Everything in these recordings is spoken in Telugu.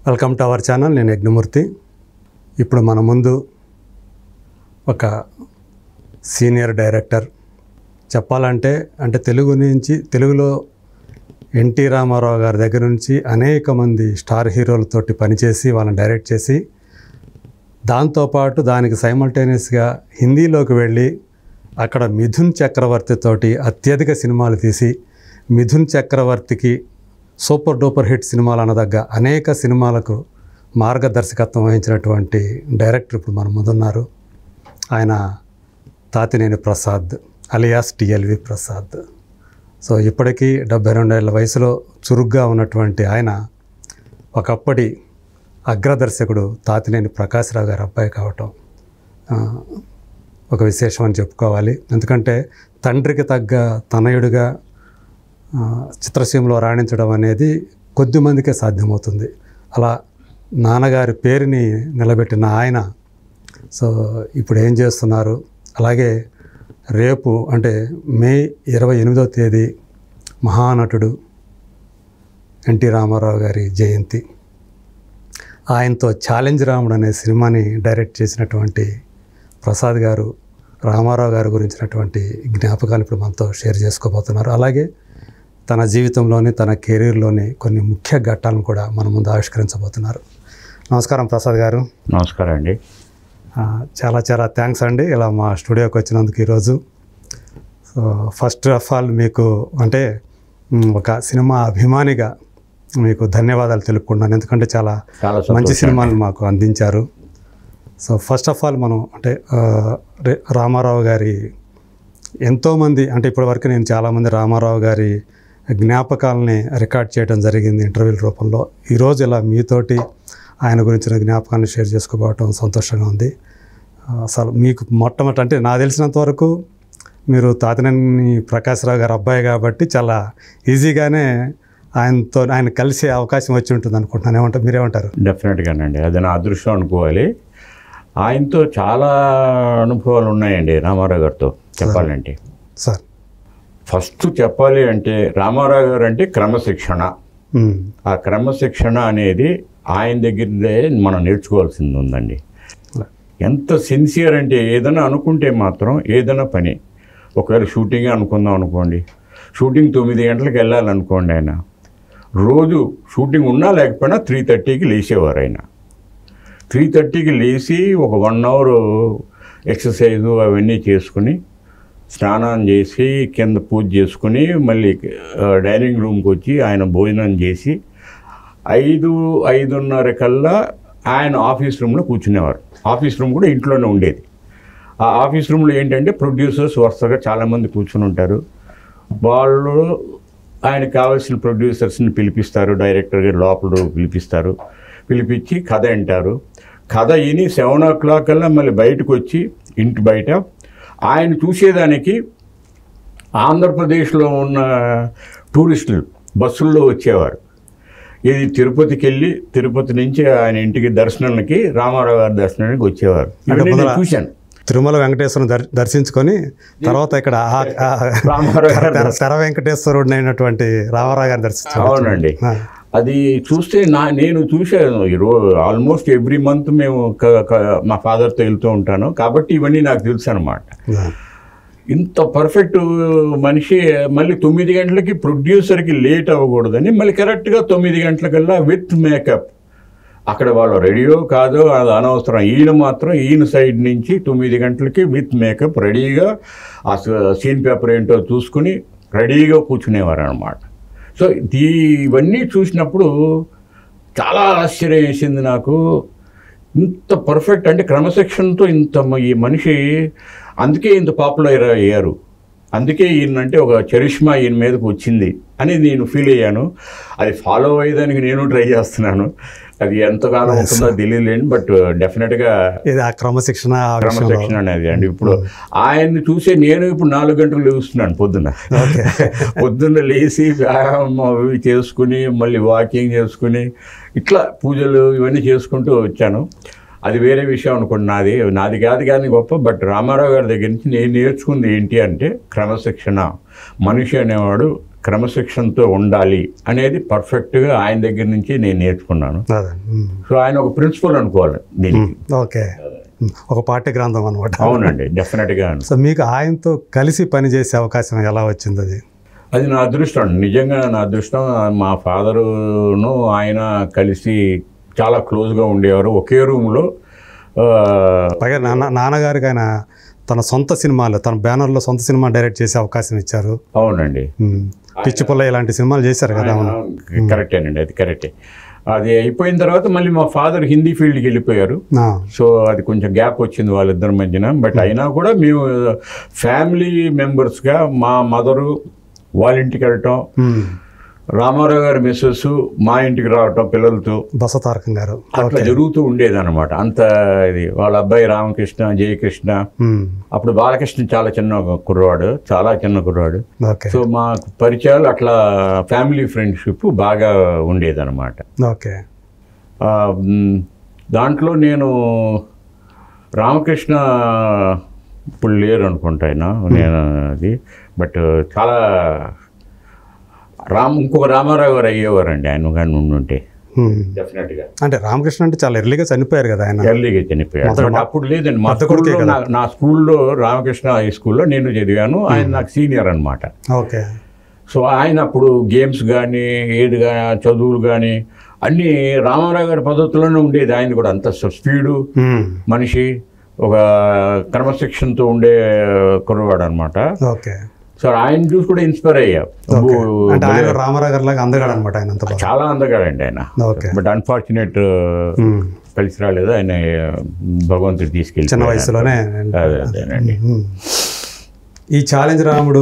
Welcome to our channel. నేను యజ్ఞమూర్తి. ఇప్పుడు మన ముందు ఒక సీనియర్ డైరెక్టర్ చెప్పాలంటే తెలుగులో ఎన్టీ రామారావు గారి దగ్గర నుంచి అనేక మంది స్టార్ హీరోలతోటి పనిచేసి వాళ్ళని డైరెక్ట్ చేసి దాంతోపాటు దానికి సైమల్టేనియస్గా హిందీలోకి వెళ్ళి అక్కడ మిథున్ చక్రవర్తితోటి అత్యధిక సినిమాలు తీసి మిథున్ చక్రవర్తికి సూపర్ డూపర్ హిట్ సినిమాలు అనదగ్గ అనేక సినిమాలకు మార్గదర్శకత్వం వహించినటువంటి డైరెక్టర్ ఇప్పుడు మన ముందున్నారు. ఆయన Tatineni Prasad alias TLV Prasad. So ఇప్పటికీ 72 ఏళ్ల వయసులో చురుగ్గా ఉన్నటువంటి ఆయన ఒకప్పటి అగ్రదర్శకుడు తాతినేని ప్రకాశ్రావు గారి అబ్బాయి కావటం ఒక విశేషం అని చెప్పుకోవాలి. ఎందుకంటే తండ్రికి తగ్గ తనయుడిగా చిత్రసీమలో రాణించడం అనేది కొద్దిమందికే సాధ్యమవుతుంది. అలా నాన్నగారి పేరుని నిలబెట్టిన ఆయన సో ఇప్పుడు ఏం చేస్తున్నారు, అలాగే రేపు అంటే మే 28వ తేదీ మహానటుడు ఎన్టీ రామారావు గారి జయంతి. ఆయనతో ఛాలెంజ్ రాముడు అనే సినిమాని డైరెక్ట్ చేసినటువంటి ప్రసాద్ గారు రామారావు గారి గురించినటువంటి జ్ఞాపకాలు ఇప్పుడు మనతో షేర్ చేసుకోబోతున్నారు. అలాగే తన జీవితంలోని తన కెరీర్లోని కొన్ని ముఖ్య ఘట్టాలను కూడా మన ముందు ఆవిష్కరించబోతున్నారు. నమస్కారం ప్రసాద్ గారు. నమస్కారం అండి. చాలా చాలా థ్యాంక్స్ అండి ఇలా మా స్టూడియోకి వచ్చినందుకు ఈరోజు. సో ఫస్ట్ ఆఫ్ ఆల్ మీకు అంటే ఒక సినిమా అభిమానిగా మీకు ధన్యవాదాలు తెలుపుకుంటున్నాను. ఎందుకంటే చాలా మంచి సినిమాలు మాకు అందించారు. సో ఫస్ట్ ఆఫ్ ఆల్ మనం అంటే రామారావు గారి ఎంతోమంది అంటే ఇప్పటివరకు నేను చాలామంది రామారావు గారి జ్ఞాపకాలని రికార్డ్ చేయడం జరిగింది ఇంటర్వ్యూల రూపంలో. ఈరోజు ఇలా మీతోటి ఆయన గురించిన జ్ఞాపకాలను షేర్ చేసుకోవడం సంతోషంగా ఉంది. అసలు మీకు మొట్టమొదటి అంటే నాకు తెలిసినంత వరకు మీరు తాతినేని ప్రకాశ్రావు గారి అబ్బాయి కాబట్టి చాలా ఈజీగానే ఆయన కలిసే అవకాశం వచ్చి ఉంటుంది అనుకుంటున్నాను. ఏమంటారు, మీరేమంటారు? డెఫినెట్గానండి, అది నా అదృష్టం అనుకోవాలి. ఆయనతో చాలా అనుభవాలు ఉన్నాయండి రామారావు గారితో చెప్పాలంటే. సార్ ఫస్ట్ చెప్పాలి అంటే రామారావు గారు అంటే క్రమశిక్షణ. ఆ క్రమశిక్షణ అనేది ఆయన దగ్గరే మనం నేర్చుకోవాల్సింది ఉందండి. ఎంత సిన్సియర్ అంటే ఏదైనా అనుకుంటే మాత్రం ఏదైనా పని, ఒకవేళ షూటింగ్ అనుకుందాం అనుకోండి, షూటింగ్ 9 గంటలకు వెళ్ళాలనుకోండి, ఆయన రోజు షూటింగ్ ఉన్నా లేకపోయినా 3:30కి లేచేవారు. ఆయన 3:30కి లేచి ఒక 1 అవర్ ఎక్సర్సైజు అవన్నీ చేసుకుని స్నానం చేసి కింద పూజ చేసుకుని మళ్ళీ డైనింగ్ రూమ్కి వచ్చి ఆయన భోజనం చేసి 5-5:30 కల్లా ఆయన ఆఫీస్ రూమ్లో కూర్చునేవారు. ఆఫీస్ రూమ్ కూడా ఇంట్లోనే ఉండేది. ఆ ఆఫీస్ రూమ్లో ఏంటంటే ప్రొడ్యూసర్స్ వరుసగా చాలామంది కూర్చుని ఉంటారు. వాళ్ళు ఆయనకు కావాల్సిన ప్రొడ్యూసర్స్ని పిలిపిస్తారు, డైరెక్టర్ గారు లోపల పిలిపిస్తారు. పిలిపించి కథ వింటారు. కథ విని 7 o'clock కల్లా మళ్ళీ బయటకు వచ్చి ఇంటి బయట ఆయన చూసేదానికి ఆంధ్రప్రదేశ్లో ఉన్న టూరిస్టులు బస్సుల్లో వచ్చేవారు. ఇది తిరుపతికి వెళ్ళి తిరుపతి నుంచి ఆయన ఇంటికి దర్శనానికి రామారావు గారి దర్శనానికి వచ్చేవారు. నేను చూశాను. తిరుమల వెంకటేశ్వరం దర్శించుకొని తర్వాత ఇక్కడ తెర వెంకటేశ్వరుడు అయినటువంటి రామారావు గారిని దర్శించారు. అవునండి, అది చూస్తే నేను చూశాను. ఈరోజు ఆల్మోస్ట్ ఎవ్రీ మంత్ మేము మా ఫాదర్తో వెళ్తూ ఉంటాను కాబట్టి ఇవన్నీ నాకు తెలుసు అనమాట. ఇంత పర్ఫెక్ట్ మనిషి. మళ్ళీ 9 గంటలకి ప్రొడ్యూసర్కి లేట్ అవ్వకూడదని మళ్ళీ కరెక్ట్గా 9 గంటలకల్లా విత్ మేకప్. అక్కడ వాళ్ళు రెడీయో కాదో అది అనవసరం, ఈయన మాత్రం ఈయన సైడ్ నుంచి 9 గంటలకి విత్ మేకప్ రెడీగా ఆ సీన్ పేపర్ ఏంటో చూసుకుని రెడీగా కూర్చునేవారు అనమాట. సో ఇవన్నీ చూసినప్పుడు చాలా ఆశ్చర్యం వేసింది నాకు. ఇంత పర్ఫెక్ట్ అంటే క్రమశిక్షణతో ఈ మనిషి అందుకే ఇంత పాపులర్ అయ్యారు. అందుకే ఈయనంటే ఒక చరిష్మా ఈయన మీదకి వచ్చింది అని నేను ఫీల్ అయ్యాను. అది ఫాలో అయ్యేదానికి నేను ట్రై చేస్తున్నాను. అది ఎంతకాలం ఉంటుందో తెలియలేను, బట్ డెఫినెట్గా క్రమశిక్షణ అనేది అండి. ఇప్పుడు ఆయన్ని చూసే నేను ఇప్పుడు 4 గంటలు లేస్తున్నాను పొద్దున్న లేచి వ్యాయామం అవి చేసుకుని మళ్ళీ వాకింగ్ చేసుకుని ఇట్లా పూజలు ఇవన్నీ చేసుకుంటూ వచ్చాను. అది వేరే విషయం అనుకోండి, నాది కాదు కానీ గొప్ప. బట్ రామారావు గారి దగ్గర నుంచి నేను నేర్చుకుంది ఏంటి అంటే క్రమశిక్షణ. మనిషి అనేవాడు క్రమశిక్షణతో ఉండాలి అనేది పర్ఫెక్ట్గా ఆయన దగ్గర నుంచి నేను నేర్చుకున్నాను. అదే. సో ఆయన ఒక ప్రిన్సిపల్ అనుకోవాలి దీనికి. ఓకే, ఒక పాఠ్య గ్రంథం అనమాట. అవునండి, డెఫినెట్గా. సో మీకు ఆయనతో కలిసి పనిచేసే అవకాశం ఎలా వచ్చింది? అది నా అదృష్టం అండి, నిజంగా నా అదృష్టం. మా ఫాదరును ఆయన కలిసి చాలా క్లోజ్గా ఉండేవారు, ఒకే రూమ్లో. పైగా నాన్నగారికి ఆయన తన సొంత సినిమాలు, తన బ్యానర్లో సొంత సినిమా డైరెక్ట్ చేసే అవకాశం ఇచ్చారు. అవునండి, పిచ్చి పొల్ల ఇలాంటి సినిమాలు చేశారు కదా. కరెక్టేనండి, అది కరెక్టే. అది అయిపోయిన తర్వాత మళ్ళీ మా ఫాదర్ హిందీ ఫీల్డ్కి వెళ్ళిపోయారు. సో అది కొంచెం గ్యాప్ వచ్చింది వాళ్ళిద్దరి మధ్యన. బట్ అయినా కూడా మేము ఫ్యామిలీ మెంబర్స్గా మా మదరు వాళ్ళ ఇంటికి వెళ్ళటం, రామారావు గారి మిస్సెస్ మా ఇంటికి రావటం పిల్లలతో, బసతారకం గారు, అట్లా జరుగుతూ ఉండేది అనమాట. అంత ఇది వాళ్ళ అబ్బాయి రామకృష్ణ, జయకృష్ణ, అప్పుడు బాలకృష్ణ చాలా చిన్న కుర్రవాడు, చాలా చిన్న కుర్రవాడు. సో మా పరిచయాలు అట్లా ఫ్యామిలీ ఫ్రెండ్షిప్ బాగా ఉండేది అనమాట. ఓకే. దాంట్లో నేను రామకృష్ణ ఇప్పుడు లేరు అనుకుంటా నేను అది, బట్ చాలా ఇంకొక రామారావు గారు అయ్యేవారండి ఆయన కానీ ఉండుంటే డెఫినెట్గా. అంటే రామకృష్ణ అంటే చాలా ఎర్లీగా చనిపోయారు కదా ఆయన. ఎర్లీగా చనిపోయారు. అప్పుడు లేదండి, మా స్కూల్లో, నా స్కూల్లో రామకృష్ణ హై స్కూల్లో నేను చదివాను. ఆయన నాకు సీనియర్ అనమాట. ఓకే. సో ఆయన అప్పుడు గేమ్స్ కానీ ఏది కానీ చదువులు కానీ అన్నీ రామారావు గారి పద్ధతిలోనే ఉండేది. ఆయన కూడా అంత స్పీడు మనిషి, ఒక క్రమశిక్షణతో ఉండే కుర్రవాడు అనమాట. ఓకే. సో ఆయన చూసి కూడా ఇన్స్పైర్ అయ్యా. రామారావు గారి లాగా అందగాడు అనమాట ఆయన, చాలా అందగాడండి ఆయన. బట్ అన్ఫార్చునేట్ కలిసి రాలేదు ఆయన, భగవంతుడు తీసుకెళ్ళి చిన్న వయసులోనే. అదేనండి. ఈ ఛాలెంజ్ రాముడు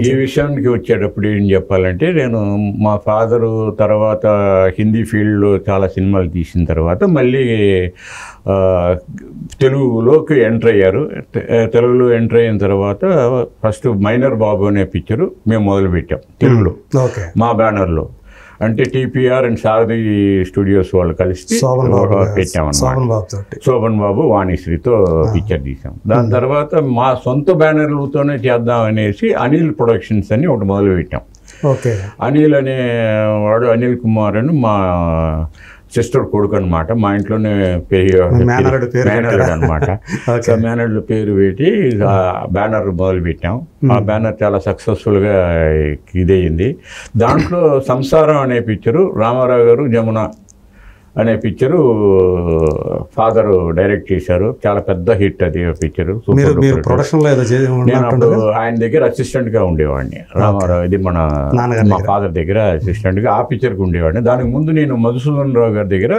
ఈ విషయానికి వచ్చేటప్పుడు ఏం చెప్పాలంటే, నేను మా ఫాదరు తర్వాత హిందీ ఫీల్డ్లో చాలా సినిమాలు తీసిన తర్వాత మళ్ళీ తెలుగులోకి ఎంటర్ అయ్యారు. తెలుగులో ఎంటర్ అయిన తర్వాత ఫస్ట్ మైనర్ బాబు అనే పిక్చరు మేము మొదలుపెట్టాం తెలుగులో, మా బ్యానర్లో. అంటే టీపీఆర్ అండ్ శారది స్టూడియోస్ వాళ్ళు కలిసి పెట్టామన్నమాట. శోభన్ బాబు, వాణిశ్రీతో పిక్చర్ తీసాం. దాని తర్వాత మా సొంత బ్యానర్లతోనే చేద్దాం అనేసి అనిల్ ప్రొడక్షన్స్ అని ఒకటి మొదలు పెట్టాం. అనిల్ అనేవాడు, అనిల్ కుమార్ అని మా సిస్టర్ కొడుకు అనమాట. మా ఇంట్లోనే మేనరుడు అనమాట. సో మేనరుడు పేరు పెట్టి బ్యానర్ మొదలు పెట్టాం. ఆ బ్యానర్ చాలా సక్సెస్ఫుల్గా ఇదయ్యింది. దాంట్లో సంసారం అనే పిక్చరు రామారావు గారు, జమున అనే పిక్చరు ఫాదరు డైరెక్ట్ చేశారు. చాలా పెద్ద హిట్ అది పిక్చరు. నేను అప్పుడు ఆయన దగ్గర అసిస్టెంట్గా ఉండేవాడిని. రామారావు ఇది మా ఫాదర్ దగ్గర అసిస్టెంట్గా ఆ పిక్చర్కి ఉండేవాడిని. దానికి ముందు నేను మధుసూదన్ రావు గారి దగ్గర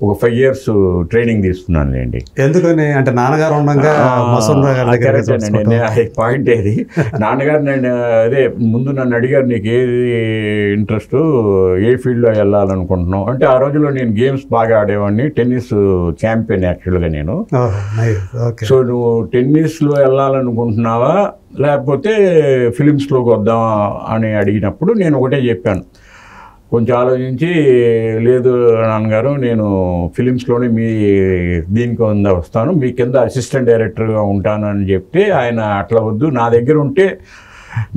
ఒక 5 years ట్రైనింగ్ తీసుకున్నాను అండి. ఎందుకని అంటే నాన్నగారు ఉండగా పాయింట్ ఏది, నాన్నగారు నేను అదే ముందు నన్ను అడిగారు, నీకు ఏది ఇంట్రెస్ట్, ఏ ఫీల్డ్లో వెళ్ళాలనుకుంటున్నావు అంటే, ఆ రోజుల్లో నేను గేమ్స్ బాగా ఆడేవాడిని, టెన్నిస్ ఛాంపియన్ యాక్చువల్గా నేను. సో నువ్వు టెన్నిస్లో వెళ్ళాలనుకుంటున్నావా లేకపోతే ఫిలిమ్స్లోకి వద్దామా అని అడిగినప్పుడు నేను ఒకటే చెప్పాను. కొంచెం ఆలోచించి, లేదు నాన్నగారు నేను ఫిలిమ్స్లోనే మీ దీనికి వస్తాను, మీ కింద అసిస్టెంట్ డైరెక్టర్గా ఉంటాను అని చెప్తే, ఆయన అట్లా వద్దు, నా దగ్గర ఉంటే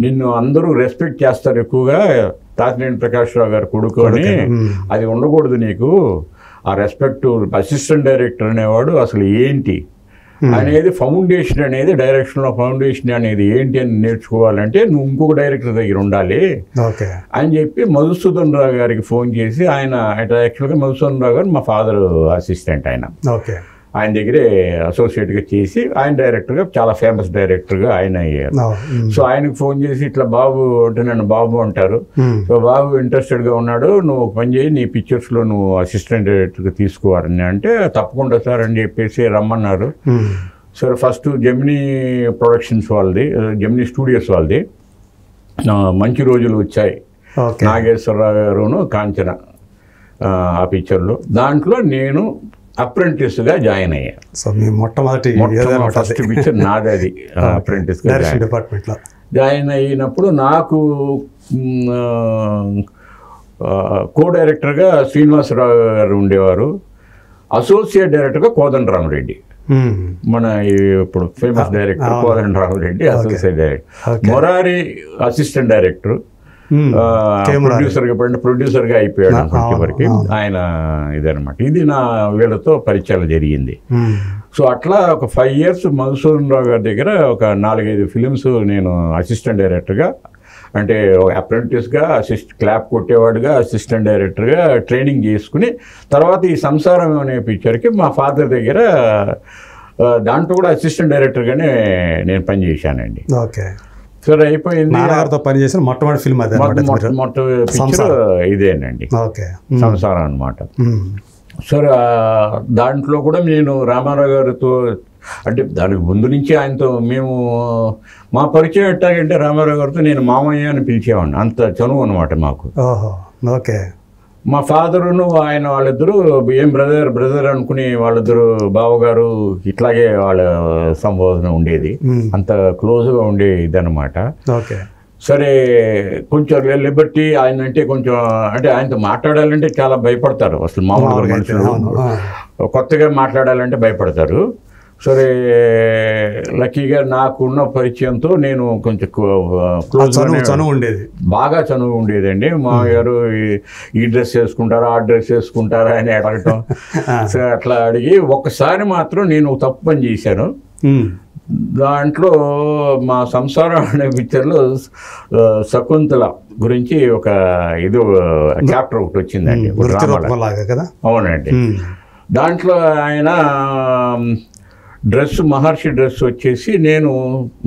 నిన్ను అందరూ రెస్పెక్ట్ చేస్తారు ఎక్కువగా, తాతినేని ప్రకాష్ రావు గారు కొడుకు అని, అది ఉండకూడదు నీకు. ఆ రెస్పెక్ట్, అసిస్టెంట్ డైరెక్టర్ అనేవాడు అసలు ఏంటి అనేది, ఫౌండేషన్ అనేది, డైరెక్షన్లో ఫౌండేషన్ అనేది ఏంటి అని నేర్చుకోవాలంటే నువ్వు ఇంకొక డైరెక్టర్ దగ్గర ఉండాలి అని చెప్పి మధుసూదన్ రావు గారికి ఫోన్ చేసి, ఆయన యాక్చువల్గా మధుసూదన్ రావు గారు మా ఫాదర్ అసిస్టెంట్, ఆయన దగ్గరే అసోసియేట్గా చేసి ఆయన డైరెక్టర్గా, చాలా ఫేమస్ డైరెక్టర్గా ఆయన అయ్యారు. సో ఆయనకు ఫోన్ చేసి, ఇట్లా బాబు అంటే నన్ను బాబు అంటారు, సో బాబు ఇంట్రెస్టెడ్గా ఉన్నాడు, నువ్వు పని చేయి, నీ పిక్చర్స్లో నువ్వు అసిస్టెంట్ డైరెక్టర్గా తీసుకోవాలని అంటే, తప్పకుండా సార్ అని చెప్పేసి రమ్మన్నారు. సరే ఫస్ట్ జెమినీ ప్రొడక్షన్స్ వాళ్ళది, జెమినీ స్టూడియోస్ వాళ్ళది మంచి రోజులు వచ్చాయి, నాగేశ్వరరావు గారును కాంచన ఆ పిక్చర్లో. దాంట్లో నేను అప్రెంటిస్గా జాయిన్ అయ్యా. సో మీ మొట్టమొదటి ఫస్ట్ పిక్చర్ నాది అది, అప్రెంటిస్గా డిపార్ట్మెంట్లో జాయిన్ అయినప్పుడు నాకు కో డైరెక్టర్గా శ్రీనివాసరావు గారు ఉండేవారు, అసోసియేట్ డైరెక్టర్గా కోదండరామరెడ్డి, మన ఇప్పుడు famous director Kodandarama Reddy associate director, Morari assistant director, ప్రొడ్యూసర్గా అయిపోయాడు కొంచెంవరకు ఆయన. ఇదనమాట, ఇది నా వీళ్ళతో పరిచయాలు జరిగింది. సో అట్లా ఒక 5 years మధుసూదన్ రావు గారి దగ్గర ఒక 4-5 ఫిలిమ్స్ నేను అసిస్టెంట్ డైరెక్టర్గా, అంటే అప్రెంటిస్గా క్లాప్ కొట్టేవాడుగా అసిస్టెంట్ డైరెక్టర్గా ట్రైనింగ్ చేసుకుని, తర్వాత ఈ సంసారం అనే పిక్చర్కి మా ఫాదర్ దగ్గర దాంట్లో కూడా అసిస్టెంట్ డైరెక్టర్గానే నేను పనిచేశానండి. ఓకే, సరే అయిపోయింది. నాన్నగారితో పనిచేసిన మొట్టమొదటి ఫిల్మ్ అదే, మొట్టమొదటి పిక్చర్ ఇదేనండి, సంసారం అనమాట. సరే దాంట్లో కూడా నేను రామారావు గారితో, అంటే దానికి ముందు నుంచి ఆయనతో మేము మా పరిచయం ఎట్టాగంటే రామారావు గారితో నేను మామయ్య అని పిలిచేవాడిని, అంత చనువు అనమాట మాకు. ఓకే, మా ఫాదరును ఆయన వాళ్ళిద్దరూ ఏం బ్రదర్ అనుకుని వాళ్ళిద్దరు బావగారు ఇట్లాగే వాళ్ళ సంబోధన ఉండేది, అంత క్లోజ్గా ఉండేది అనమాట. ఓకే, సరే కొంచెం లిబర్టీ ఆయన అంటే కొంచెం, అంటే ఆయనతో మాట్లాడాలంటే చాలా భయపడతారు అసలు, మామూలుగా మనుషులు కొత్తగా మాట్లాడాలంటే భయపడతారు. సరే లక్కీగా నాకున్న పరిచయంతో నేను కొంచెం చనువు ఉండేది, బాగా చనువు ఉండేదండి. మా గారు ఈ డ్రెస్ వేసుకుంటారా ఆ డ్రెస్ వేసుకుంటారా అని అడగటం. సో అట్లా అడిగి ఒక్కసారి మాత్రం నేను తప్పు పని చేశాను. దాంట్లో మా సంసారం అనే పిక్చర్లో శకుంతల గురించి ఒక ఇది చాప్టర్ ఒకటి వచ్చిందండి, అవునండి. దాంట్లో ఆయన డ్రెస్ మహర్షి డ్రెస్ వచ్చేసి, నేను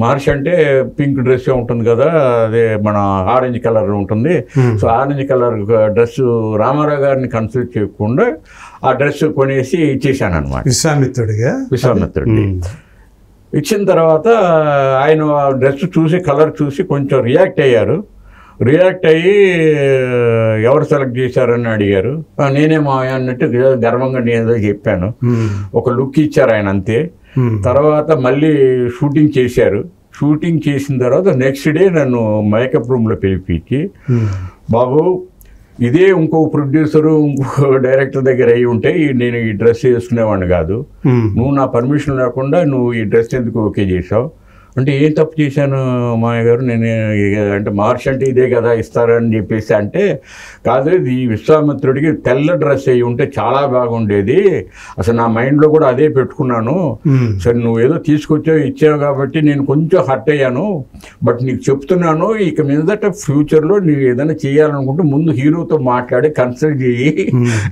మహర్షి అంటే పింక్ డ్రెస్ ఉంటుంది కదా, అదే మన ఆరెంజ్ కలర్ ఉంటుంది. So orange colour dress Ramarao గారిని కన్సల్ట్ చేయకుండా ఆ డ్రెస్ కొనేసి ఇచ్చేసాను అనమాట విశ్వామిత్రుడికి. ఇచ్చిన తర్వాత ఆయన డ్రెస్ చూసి కలర్ చూసి కొంచెం రియాక్ట్ అయ్యారు. రియాక్ట్ అయ్యి ఎవరు సెలెక్ట్ చేశారని అడిగారు. నేనే మా అన్నట్టు గర్వంగా నేను చెప్పాను. ఒక లుక్ ఇచ్చారు ఆయన అంతే. తర్వాత మళ్ళీ షూటింగ్ చేశారు. షూటింగ్ చేసిన తర్వాత నెక్స్ట్ డే నన్ను మేకప్ రూమ్లో పిలిపించి, బాబు ఇదే ఇంకో ప్రొడ్యూసరు ఇంకో డైరెక్టర్ దగ్గర అయ్యి ఉంటే నేను ఈ డ్రెస్ వేసుకునేవాడిని కాదు, నువ్వు నా పర్మిషన్ లేకుండా నువ్వు ఈ డ్రెస్ ఎందుకు ఓకే చేసావు అంటే, ఏం తప్పు చేశాను మామయ్య గారు, నేను అంటే మహర్షి అంటే ఇదే కదా ఇస్తారని చెప్పేసి అంటే, కాదు ఈ విశ్వామిత్రుడికి తెల్ల డ్రెస్ అయ్యి ఉంటే చాలా బాగుండేది, అసలు నా మైండ్లో కూడా అదే పెట్టుకున్నాను, సరే నువ్వు ఏదో తీసుకొచ్చావు ఇచ్చావు కాబట్టి నేను కొంచెం హర్ట్ అయ్యాను, బట్ నీకు చెప్తున్నాను ఇక మీదట ఫ్యూచర్లో నువ్వు ఏదైనా చేయాలనుకుంటే ముందు హీరోతో మాట్లాడి కన్సల్ట్ చేయి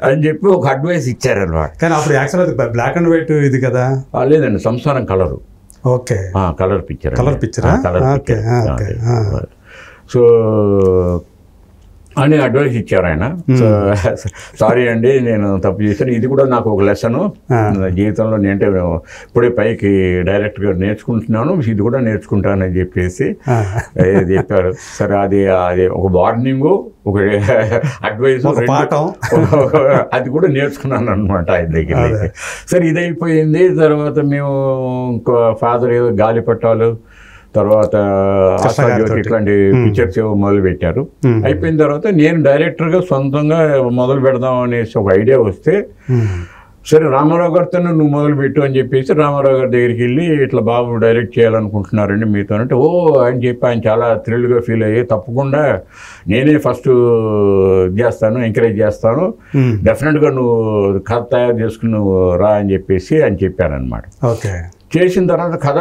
అని చెప్పి ఒక అడ్వైస్ ఇచ్చారన్నమాట. కానీ అప్పుడు యాక్చువల్ బ్లాక్ అండ్ వైట్ ఇది కదా? లేదండి, సంసారం colour. Okay, colour picture. So అని అడ్వైస్ ఇచ్చారు ఆయన. సో సారీ అండి నేను తప్పు చేశాను, ఇది కూడా నాకు ఒక లెసను జీవితంలో, నేనంటే ఇప్పుడే పైకి డైరెక్ట్గా నేర్చుకుంటున్నాను, ఇది కూడా నేర్చుకుంటానని చెప్పేసి చెప్పారు. సరే అది ఒక వార్నింగ్, ఒక అడ్వైస్, అది కూడా నేర్చుకున్నాను అనమాట ఆయన దగ్గర. సరే ఇది అయిపోయింది. తర్వాత మేము ఫాదర్ ఏదో గాలిపటాలు, తర్వాత ఆశాజ్యోతి ఇట్లాంటి పిక్చర్స్ మొదలు పెట్టారు. అయిపోయిన తర్వాత నేను డైరెక్టర్గా సొంతంగా మొదలు పెడదాం అనేసి ఒక ఐడియా వస్తే, సరే రామారావు గారితో నువ్వు మొదలు పెట్టు అని చెప్పేసి రామారావు గారి దగ్గరికి వెళ్ళి ఇట్లా బాబు డైరెక్ట్ చేయాలనుకుంటున్నారండి మీతో అంటే, ఓ అని చెప్పి ఆయన చాలా థ్రిల్గా ఫీల్ అయ్యి, తప్పకుండా నేనే ఫస్ట్ చేస్తాను, ఎంకరేజ్ చేస్తాను, డెఫినెట్గా నువ్వు కథ తయారు చేసుకుని నువ్వు రా అని చెప్పేసి అని చెప్పారనమాట. ఓకే, చేసిన తర్వాత కథ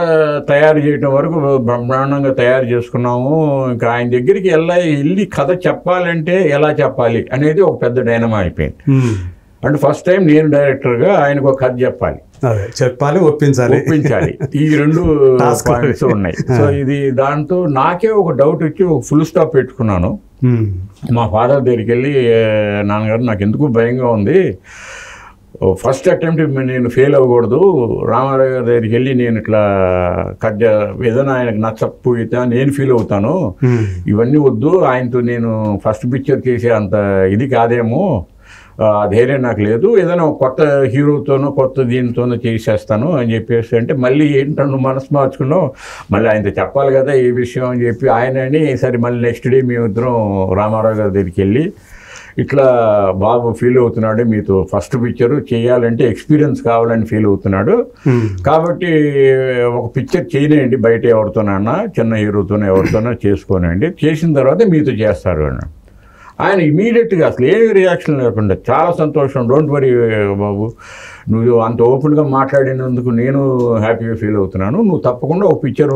తయారు చేయడం వరకు బ్రహ్మాండంగా తయారు చేసుకున్నాము. ఇంకా ఆయన దగ్గరికి వెళ్ళి కథ చెప్పాలంటే ఎలా చెప్పాలి అనేది ఒక పెద్ద డైనమా అయిపోయింది. అంటే ఫస్ట్ టైం నేను డైరెక్టర్గా ఆయనకు ఒక కథ చెప్పాలి, ఒప్పించాలి. ఈ రెండు పాయింట్స్ ఉన్నాయి. సో ఇది దాంతో నాకే ఒక డౌట్ వచ్చి ఒక ఫుల్ స్టాప్ పెట్టుకున్నాను. మా ఫాదర్ దగ్గరికి వెళ్ళి, నాన్నగారు నాకు ఎందుకు భయంగా ఉంది, ఫస్ట్ అటెంప్ట్ నేను ఫెయిల్ అవ్వకూడదు, రామారావు గారి దగ్గరికి వెళ్ళి నేను ఇట్లా ఏదైనా ఆయనకు నచ్చకపోయితే నేను ఫీల్ అవుతాను, ఇవన్నీ వద్దు, ఆయనతో నేను ఫస్ట్ పిక్చర్ చేసే అంత ఇది కాదేమో, ధైర్యం నాకు లేదు, ఏదైనా కొత్త హీరోతోనో కొత్త దీనితోనో చేసేస్తాను అని చెప్పేసి అంటే, మళ్ళీ ఏంటంటే మనసు మార్చుకున్నాం, మళ్ళీ ఆయనతో చెప్పాలి కదా ఏ విషయం అని చెప్పి ఆయనని, సరే మళ్ళీ నెక్స్ట్ డే మేమిద్దరం రామారావు గారి దగ్గరికి వెళ్ళి ఇట్లా బాబు ఫీల్ అవుతున్నాడు, మీతో ఫస్ట్ పిక్చర్ చేయాలంటే ఎక్స్పీరియన్స్ కావాలని ఫీల్ అవుతున్నాడు, కాబట్టి ఒక పిక్చర్ చేయలేండి బయట ఎవరితోనన్నా, చిన్న హీరోతోనే ఎవరితోనో చేసుకోనండి, చేసిన తర్వాత మీతో చేస్తారు అని. ఆయన ఇమీడియట్గా అసలు ఏమి రియాక్షన్ లేకుండా చాలా సంతోషం, డోంట్ వరీ బాబు, నువ్వు అంత ఓపెన్గా మాట్లాడినందుకు నేను హ్యాపీగా ఫీల్ అవుతున్నాను, నువ్వు తప్పకుండా ఒక పిక్చర్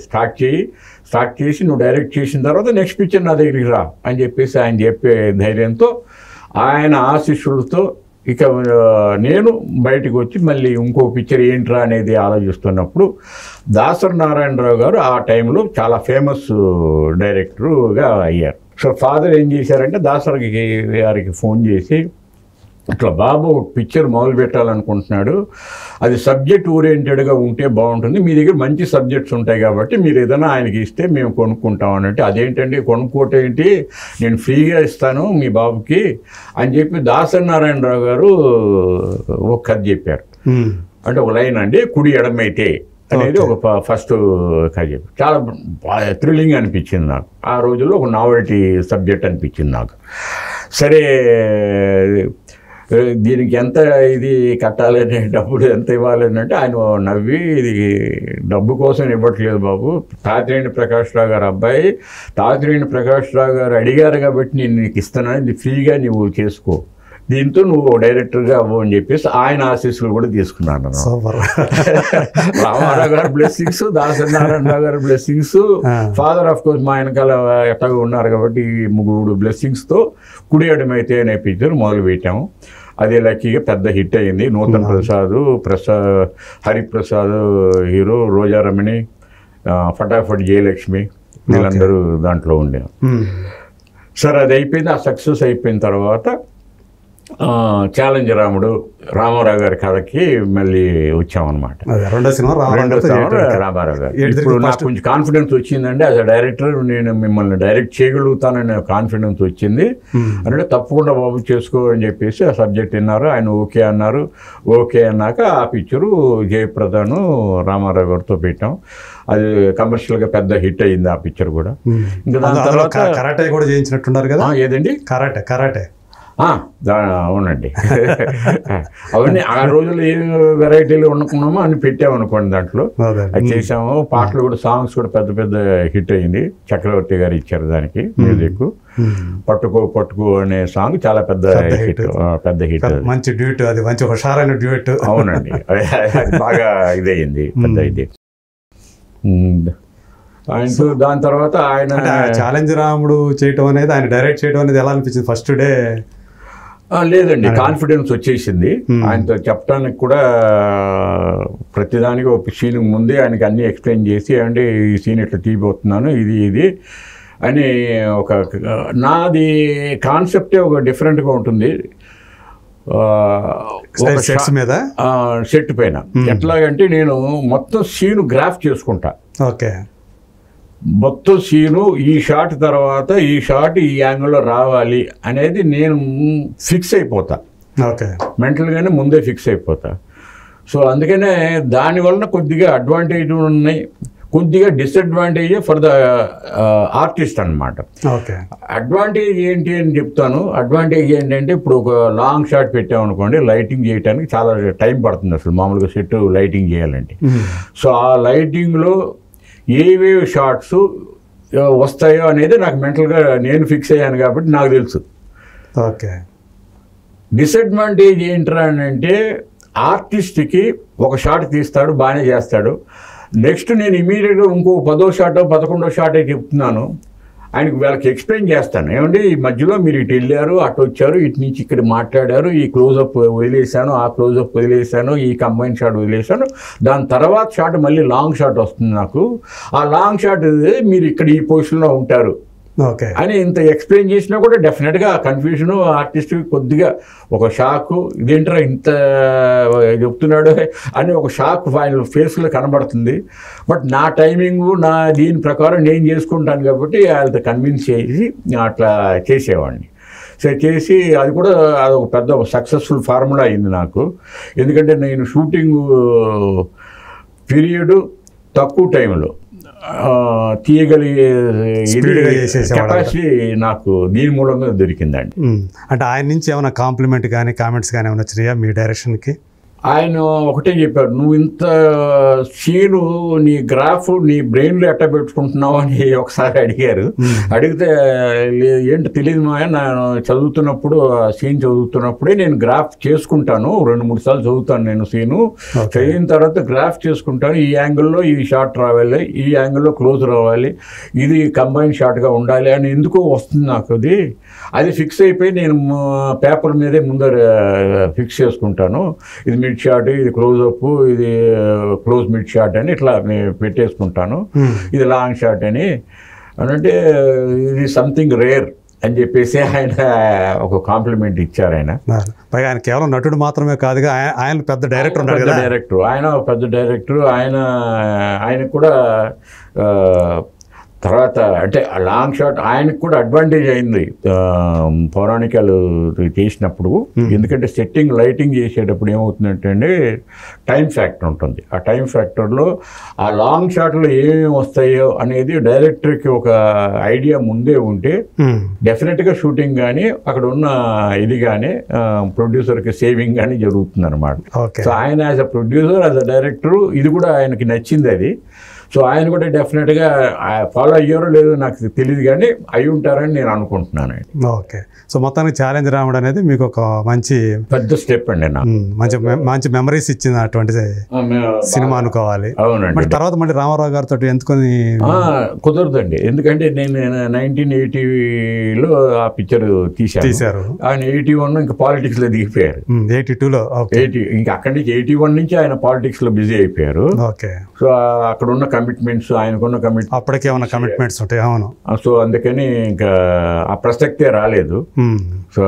స్టార్ట్ చేసి నువ్వు డైరెక్ట్ చేసిన తర్వాత నెక్స్ట్ పిక్చర్ నా దగ్గరికి రా అని చెప్పేసి ఆయన చెప్పే ధైర్యంతో, ఆయన ఆశీస్సులతో ఇక నేను బయటకు వచ్చి మళ్ళీ ఇంకో పిక్చర్ ఏంట్రా అనేది ఆలోచిస్తున్నప్పుడు దాసరి నారాయణరావు గారు ఆ టైంలో చాలా ఫేమస్ డైరెక్టర్గా అయ్యారు. సో ఫాదర్ ఏం చేశారంటే దాసరి గారికి ఫోన్ చేసి, ఇట్లా బాబు పిక్చర్ మొదలు పెట్టాలనుకుంటున్నాడు, అది సబ్జెక్ట్ ఓరియంటెడ్గా ఉంటే బాగుంటుంది, మీ దగ్గర మంచి సబ్జెక్ట్స్ ఉంటాయి కాబట్టి మీరు ఏదైనా ఆయనకి ఇస్తే మేము కొనుక్కుంటాం అన్నట్టు. అదేంటండి కొనుక్కోవటం ఏంటి, నేను ఫ్రీగా ఇస్తాను మీ బాబుకి అని చెప్పి దాసరి నారాయణరావు గారు ఒక కథ చెప్పారు. అంటే ఒక లైన్ అండి, కుడి ఎడమైతే అనేది ఒక ఫస్ట్ కథ చెప్పి చాలా థ్రిల్లింగ్ అనిపించింది నాకు. ఆ రోజుల్లో ఒక నావెల్టీ సబ్జెక్ట్ అనిపించింది నాకు. సరే దీనికి ఎంత ఇది కట్టాలని, డబ్బులు ఎంత ఇవ్వాలని అంటే ఆయన నవ్వి, ఇది డబ్బు కోసం ఇవ్వట్లేదు బాబు, తాతిరేని ప్రకాష్ రావు గారు అబ్బాయి, తాతిరేని ప్రకాష్ రావు గారు అడిగారు కాబట్టి నేను నీకు ఇస్తున్నాను, ఇది ఫ్రీగా నువ్వు చేసుకో, దీంతో నువ్వు డైరెక్టర్గా అవ్వు అని చెప్పేసి ఆయన ఆశీస్సులు కూడా తీసుకున్నాను. రామారావు గారు బ్లెస్సింగ్స్, దాసరి నారాయణరావు గారు బ్లెస్సింగ్స్, ఫాదర్ ఆఫ్ కోర్స్ మా వెనకాల ఎట్టగా ఉన్నారు కాబట్టి ముగ్గురు బ్లెస్సింగ్స్తో కుడి ఎడమైతే అనే పిక్చర్ మొదలు పెట్టాము. అదే లక్కీగా పెద్ద హిట్ అయింది. నూతన్ ప్రసాద్, హరిప్రసాద్ హీరో, రోజారమణి, ఫటాఫట్ జయలక్ష్మి వీళ్ళందరూ దాంట్లో ఉండేవారు. సరే అది అయిపోయింది. ఆ సక్సెస్ అయిపోయిన తర్వాత ఛాలెంజ్ రాముడు రామారావు గారి కథకి మళ్ళీ వచ్చామన్నమాట. రెండో సినిమా రామారావు గారు. ఇప్పుడు నాకు కొంచెం కాన్ఫిడెన్స్ వచ్చిందండి, యాజ్ అ డైరెక్టర్ నేను మిమ్మల్ని డైరెక్ట్ చేయగలుగుతాననే కాన్ఫిడెన్స్ వచ్చింది. అంటే తప్పకుండా బాబు చేసుకో అని చెప్పేసి ఆ సబ్జెక్ట్ విన్నారు, ఆయన ఓకే అన్నారు. ఓకే అన్నాక ఆ పిక్చరు జయప్రదను రామారావు గారితో పెట్టాం. అది కమర్షియల్గా పెద్ద హిట్ అయింది ఆ పిక్చర్ కూడా. ఇంకా దాని తర్వాత కరాటే కూడా చేయించినట్టున్నారు కదా. ఏదండి? కరాటే. అవునండి. అవన్నీ ఆ రోజుల్లో ఏ వెరైటీలు వండుకున్నామో అన్ని పెట్టామనుకోండి, దాంట్లో అది చేసాము. పాటలు కూడా, సాంగ్స్ కూడా పెద్ద పెద్ద హిట్ అయింది. చక్రవర్తి గారు ఇచ్చారు దానికి మ్యూజిక్. పట్టుకో పట్టుకో అనే సాంగ్ చాలా పెద్ద హిట్, మంచి డ్యూట్, అది మంచి హుషారైన డ్యూట్. అవునండి, అది బాగా ఇదయింది, పెద్ద ఇది. దాని తర్వాత ఆయన ఛాలెంజ్ రాముడు చేయటం అనేది, ఆయన డైరెక్ట్ చేయడం అనేది ఎలా అనిపించింది ఫస్ట్ డే? లేదండి, కాన్ఫిడెన్స్ వచ్చేసింది. ఆయనతో చెప్పడానికి కూడా ప్రతిదానికి ఒక సీన్ ముందే ఆయనకి అన్నీ ఎక్స్ప్లెయిన్ చేసి, అంటే ఈ సీన్ ఇట్లా తీయబోతున్నాను, ఇది అని ఒక నాది కాన్సెప్టే ఒక డిఫరెంట్గా ఉంటుంది. సెట్ పైన ఎట్లాగంటే నేను మొత్తం సీను గ్రాఫ్ చేసుకుంటా. ఓకే, మొత్తం సీను ఈ షాట్ తర్వాత ఈ షాట్ ఈ యాంగిల్లో రావాలి అనేది నేను ఫిక్స్ అయిపోతా. ఓకే, మెంటల్గానే ముందే ఫిక్స్ అయిపోతా. సో అందుకనే దానివలన కొద్దిగా అడ్వాంటేజ్ ఉన్నాయి, కొద్దిగా డిసడ్వాంటేజ్ ఫర్ ద ఆర్టిస్ట్ అనమాట. ఓకే, అడ్వాంటేజ్ ఏంటి అని చెప్తాను. అడ్వాంటేజ్ ఏంటంటే ఇప్పుడు ఒక లాంగ్ షాట్ పెట్టామనుకోండి, లైటింగ్ చేయడానికి చాలా టైం పడుతుంది అసలు మామూలుగా సెట్ లైటింగ్ చేయాలంటే. సో ఆ లైటింగ్లో ఏవేవి షార్ట్స్ వస్తాయో అనేది నాకు మెంటల్గా నేను ఫిక్స్ అయ్యాను కాబట్టి నాకు తెలుసు. ఓకే, డిసడ్వాంటేజ్ ఏంట్రా అని అంటే, ఆర్టిస్ట్కి ఒక షాట్ తీస్తాడు, బాగానే చేస్తాడు. నెక్స్ట్ నేను ఇమీడియట్గా ఇంకో 10వ షాటో 11వ షాటే చెప్తున్నాను, ఆయనకి వాళ్ళకి ఎక్స్ప్లెయిన్ చేస్తాను. ఏమంటే ఈ మధ్యలో మీరు ఇటు వెళ్ళారు, అటు వచ్చారు, ఇటు నుంచి ఇక్కడ మాట్లాడారు, ఈ క్లోజప్ వదిలేశాను, ఆ క్లోజప్ వదిలేశాను, ఈ కంబైన్ షాట్ వదిలేశాను, దాని తర్వాత షాట్ మళ్ళీ లాంగ్ షాట్ వస్తుంది నాకు, ఆ లాంగ్ షాట్ మీరు ఇక్కడ ఈ పొజిషన్లో ఉంటారు అని ఇంత ఎక్స్ప్లెయిన్ చేసినా కూడా డెఫినెట్గా కన్ఫ్యూజన్ ఆర్టిస్ట్కి కొద్దిగా ఒక షాకు, ఇదేంట్రా ఇంత చెప్తున్నాడు అని ఒక షాక్ ఆయన ఫేస్లో కనబడుతుంది. బట్ నా టైమింగు నా దీని ప్రకారం నేను చేసుకుంటాను కాబట్టి వాళ్ళతో కన్విన్స్ చేసి అట్లా చేసేవాడిని. సో చేసి అది కూడా అదొక పెద్ద సక్సెస్ఫుల్ ఫార్ములా అయింది నాకు. ఎందుకంటే నేను షూటింగ్ పీరియడ్ తక్కువ టైంలో తీయగలిగే స్పీడ్గా చేసేసేవాడు. కెపాసిటీ నాకు దీని మూలంగా దొరికిందండి. అంటే ఆయన నుంచి ఏమైనా కాంప్లిమెంట్ కానీ కామెంట్స్ కానీ ఏమైనా వచ్చినాయా మీ డైరెక్షన్కి? ఆయన ఒకటే చెప్పారు, నువ్వు ఇంత సీను నీ గ్రాఫ్ నీ బ్రెయిన్లో ఎట్ట పెట్టుకుంటున్నావు అని ఒకసారి అడిగారు. అడిగితే ఏంటి తెలియదు మా, నేను చదువుతున్నప్పుడు సీన్ చదువుతున్నప్పుడే నేను గ్రాఫ్ చేసుకుంటాను, 2-3 సార్లు చదువుతాను నేను సీను, చదివిన తర్వాత గ్రాఫ్ చేసుకుంటాను, ఈ యాంగిల్లో ఈ షాట్ రావాలి, ఈ యాంగిల్లో క్లోజ్ రావాలి, ఇది కంబైన్ షాట్గా ఉండాలి అని ఎందుకో వస్తుంది నాకు. అది ఫిక్స్ అయిపోయి నేను పేపర్ మీదే ముందర ఫిక్స్ చేసుకుంటాను, ఇది మిడ్ షాట్, ఇది క్లోజ్అప్, ఇది క్లోజ్ మిడ్ షాట్ అని ఇట్లా పెట్టేసుకుంటాను, ఇది లాంగ్ షాట్ అని అంటే ఇది సంథింగ్ రేర్ అని చెప్పేసి ఆయన ఒక కాంప్లిమెంట్ ఇచ్చారు. పైగా ఆయన కేవలం నటుడు మాత్రమే కాదుగా, ఆయన పెద్ద డైరెక్టర్ ఉన్నారు కదా. ఆయన పెద్ద డైరెక్టర్. ఆయన కూడా తర్వాత అంటే లాంగ్ షాట్ ఆయనకు కూడా అడ్వాంటేజ్ అయింది పౌరాణికాలు చేసినప్పుడు. ఎందుకంటే సెట్టింగ్ లైటింగ్ చేసేటప్పుడు ఏమవుతుందంటే టైం ఫ్యాక్టర్ ఉంటుంది. ఆ టైం ఫ్యాక్టర్లో ఆ లాంగ్ షాట్లో ఏమేమి వస్తాయో అనేది డైరెక్టర్కి ఒక ఐడియా ముందే ఉంటే డెఫినెట్గా షూటింగ్ కానీ అక్కడ ఉన్న ఇది కానీ ప్రొడ్యూసర్కి సేవింగ్ కానీ జరుగుతుంది అనమాట. సో ఆయన as a producer, as a director ఇది కూడా ఆయనకి నచ్చింది అది. సో ఆయన కూడా డెఫినెట్గా ఫాలో అయ్యారో లేదో నాకు తెలియదు కానీ అయి ఉంటారని నేను అనుకుంటున్నాను. ఓకే. సో మొత్తానికి ఛాలెంజ్ రావడం అనేది మీకు ఒక మంచి పెద్ద స్టెప్ అండి. నాకు మంచి మెమరీస్ ఇచ్చిన అటువంటి సినిమా అనుకోవాలి. అవునండి. తర్వాత మళ్ళీ రామారావు గారితో ఎందుకొని కుదరదండి, ఎందుకంటే నేను 1980లో ఆ పిక్చర్ తీశారు. ఆయన 81 ఇంకా పాలిటిక్స్ లో దిగిపోయారు. 82లో ఇంకా అక్కడి నుంచి 81 నుంచి ఆయన పాలిటిక్స్ లో బిజీ అయిపోయారు. ఓకే. సో అక్కడ ఉన్న కమిట్మెంట్స్, ఆయనకున్న కమిట్మెంట్ అప్పటికే ఉన్న కమిట్మెంట్స్ ఉంటాయి. అవును. సో అందుకని ఇంకా ఆ ప్రసక్తే రాలేదు. సో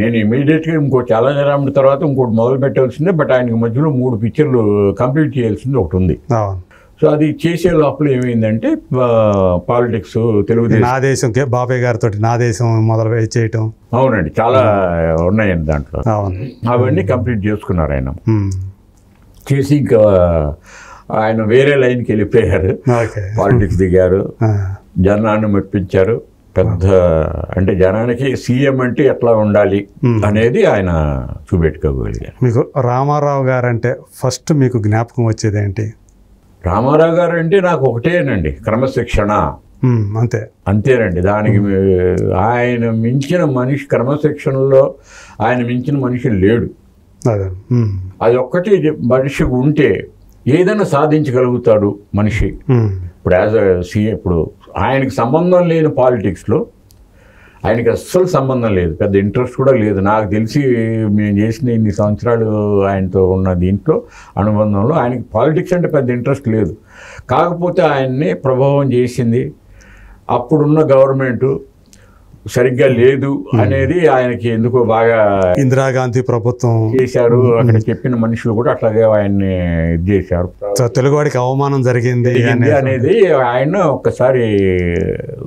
నేను ఇమీడియట్గా ఇంకో చాలా రాముడి తర్వాత ఇంకోటి మొదలు పెట్టాల్సిందే. బట్ ఆయనకి మధ్యలో 3 పిక్చర్లు కంప్లీట్ చేయాల్సింది ఒకటి ఉంది. సో అది చేసే లోపల ఏమైందంటే పాలిటిక్స్, తెలుగుదేశం, నా దేశం, బాబాయ్ గారితో నా దేశం మొదలు చేయటం. అవునండి, చాలా ఉన్నాయండి దాంట్లో. అవన్నీ కంప్లీట్ చేసుకున్నారు ఆయన. చేసి ఇంకా ఆయన వేరే లైన్కి వెళ్ళిపోయారు, పాలిటిక్స్ దిగారు, జనాన్ని మెప్పించారు. పెద్ద అంటే జనానికి సీఎం అంటే ఎట్లా ఉండాలి అనేది ఆయన చూపెట్టుకోగలిగారు. మీకు రామారావు గారు అంటే ఫస్ట్ మీకు జ్ఞాపకం వచ్చేది ఏంటి? రామారావు గారు అంటే నాకు ఒకటేనండి, క్రమశిక్షణ. అంతేనండి. దానికి ఆయన మించిన మనిషి, క్రమశిక్షణలో ఆయన మించిన మనిషి లేడు. అది ఒక్కటి మనిషికి ఉంటే ఏదైనా సాధించగలుగుతాడు మనిషి. ఇప్పుడు యాజ్ అ సీఎం, ఇప్పుడు ఆయనకి సంబంధం లేని పాలిటిక్స్లో ఆయనకి అస్సలు సంబంధం లేదు, పెద్ద ఇంట్రెస్ట్ కూడా లేదు. నాకు తెలిసి మేము చేసిన ఇన్ని సంవత్సరాలు ఆయనతో ఉన్న దీంట్లో అనుబంధంలో ఆయనకి పాలిటిక్స్ అంటే పెద్ద ఇంట్రెస్ట్ లేదు. కాకపోతే ఆయన్ని ప్రభావం చేసింది అప్పుడున్న గవర్నమెంటు సరిగ్గా లేదు అనేది ఆయనకి ఎందుకో బాగా ఇందిరాగాంధీ ప్రభుత్వం చేశారు. అక్కడ చెప్పిన మనుషులు కూడా అట్లాగే ఆయన్ని ఇది చేశారు. తెలుగువాడికి అవమానం జరిగింది అనేది ఆయన ఒక్కసారి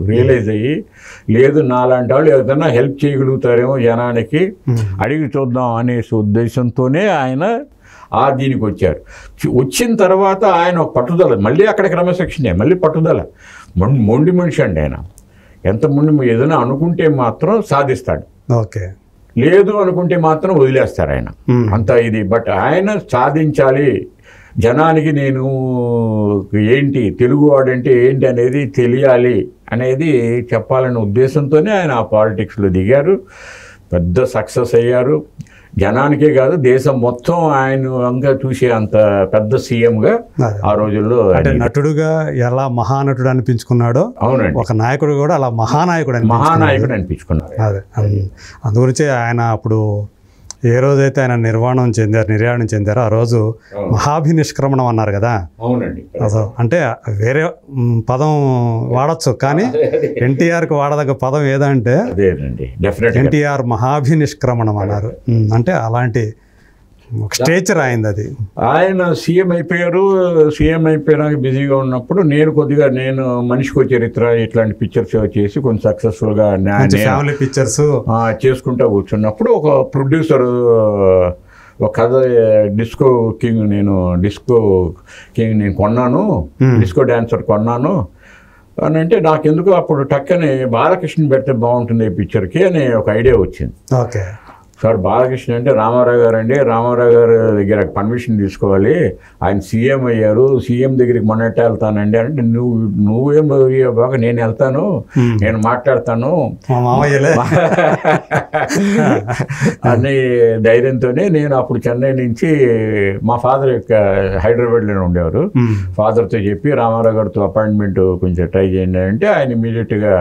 రియలైజ్ అయ్యి, లేదు నాలాంటి వాళ్ళు ఏదైనా హెల్ప్ చేయగలుగుతారేమో జనానికి, అడిగి చూద్దాం అనే ఉద్దేశంతోనే ఆయన దీనికి వచ్చారు. వచ్చిన తర్వాత ఆయన ఒక పట్టుదల, మళ్ళీ అక్కడ క్రమశిక్షణే, మళ్ళీ పట్టుదల. మొండి మనిషి అండి ఆయన. ఎంత ముందు ఏదైనా అనుకుంటే మాత్రం సాధిస్తాడు, లేదు అనుకుంటే మాత్రం వదిలేస్తారు ఆయన. అంత ఇది. బట్ ఆయన సాధించాలి, జనానికి నేను ఏంటి, తెలుగువాడంటే ఏంటి అనేది తెలియాలి అనేది చెప్పాలనే ఉద్దేశంతోనే ఆయన ఆ పాలిటిక్స్లో దిగారు. పెద్ద సక్సెస్ అయ్యారు. జనానికే కాదు, దేశం మొత్తం ఆయన చూసే అంత పెద్ద సీఎంగా ఆ రోజుల్లో. అంటే నటుడుగా ఎలా మహానటుడు అనిపించుకున్నాడో, అవునండి, ఒక నాయకుడు కూడా అలా మహానాయకుడు అనిపించుకున్నాడు. అదే, అందుగురించే ఆయన అప్పుడు ఏ రోజైతే ఆయన నిర్యాణం చెందారో ఆ రోజు మహాభినిష్క్రమణం అన్నారు కదా. అవునండి. అంటే వేరే పదం వాడచ్చు, కానీ ఎన్టీఆర్కి వాడదగ్గ పదం ఏదంటే ఎన్టీఆర్ మహాభినిష్క్రమణం అన్నారు. అంటే అలాంటి స్టేచర్ అయింది అది. ఆయన సీఎం అయిపోయారు. సీఎం అయిపోయినాక బిజీగా ఉన్నప్పుడు నేను మనిషికో చరిత్ర ఇట్లాంటి పిక్చర్స్ చేసి కొంచెం సక్సెస్ఫుల్గా ఫ్యామిలీ పిక్చర్స్ చేసుకుంటూ కూర్చున్నప్పుడు ఒక ప్రొడ్యూసర్ ఒక కథ డిస్కో కింగ్ నేను కొన్నాను, డిస్కో డాన్సర్ కొన్నాను అని అంటే నాకెందుకు అప్పుడు టక్కని బాలకృష్ణ పెడితే బాగుంటుంది ఈ పిక్చర్కి అని ఒక ఐడియా వచ్చింది. ఓకే సార్ బాలకృష్ణ అంటే రామారావు గారు అండి, రామారావు గారి దగ్గర పర్మిషన్ తీసుకోవాలి, ఆయన సీఎం అయ్యారు, సీఎం దగ్గరికి మొన్నట్టు వెళ్తానండి అంటే నువ్వేం బాగా నేను వెళ్తాను, నేను మాట్లాడతాను అనే ధైర్యంతోనే నేను అప్పుడు చెన్నై నుంచి మా ఫాదర్ యొక్క హైదరాబాద్లోనే ఉండేవారు, ఫాదర్తో చెప్పి రామారావు గారితో అపాయింట్మెంట్ కొంచెం ట్రై చేయండి అంటే ఆయన ఇమీడియట్గా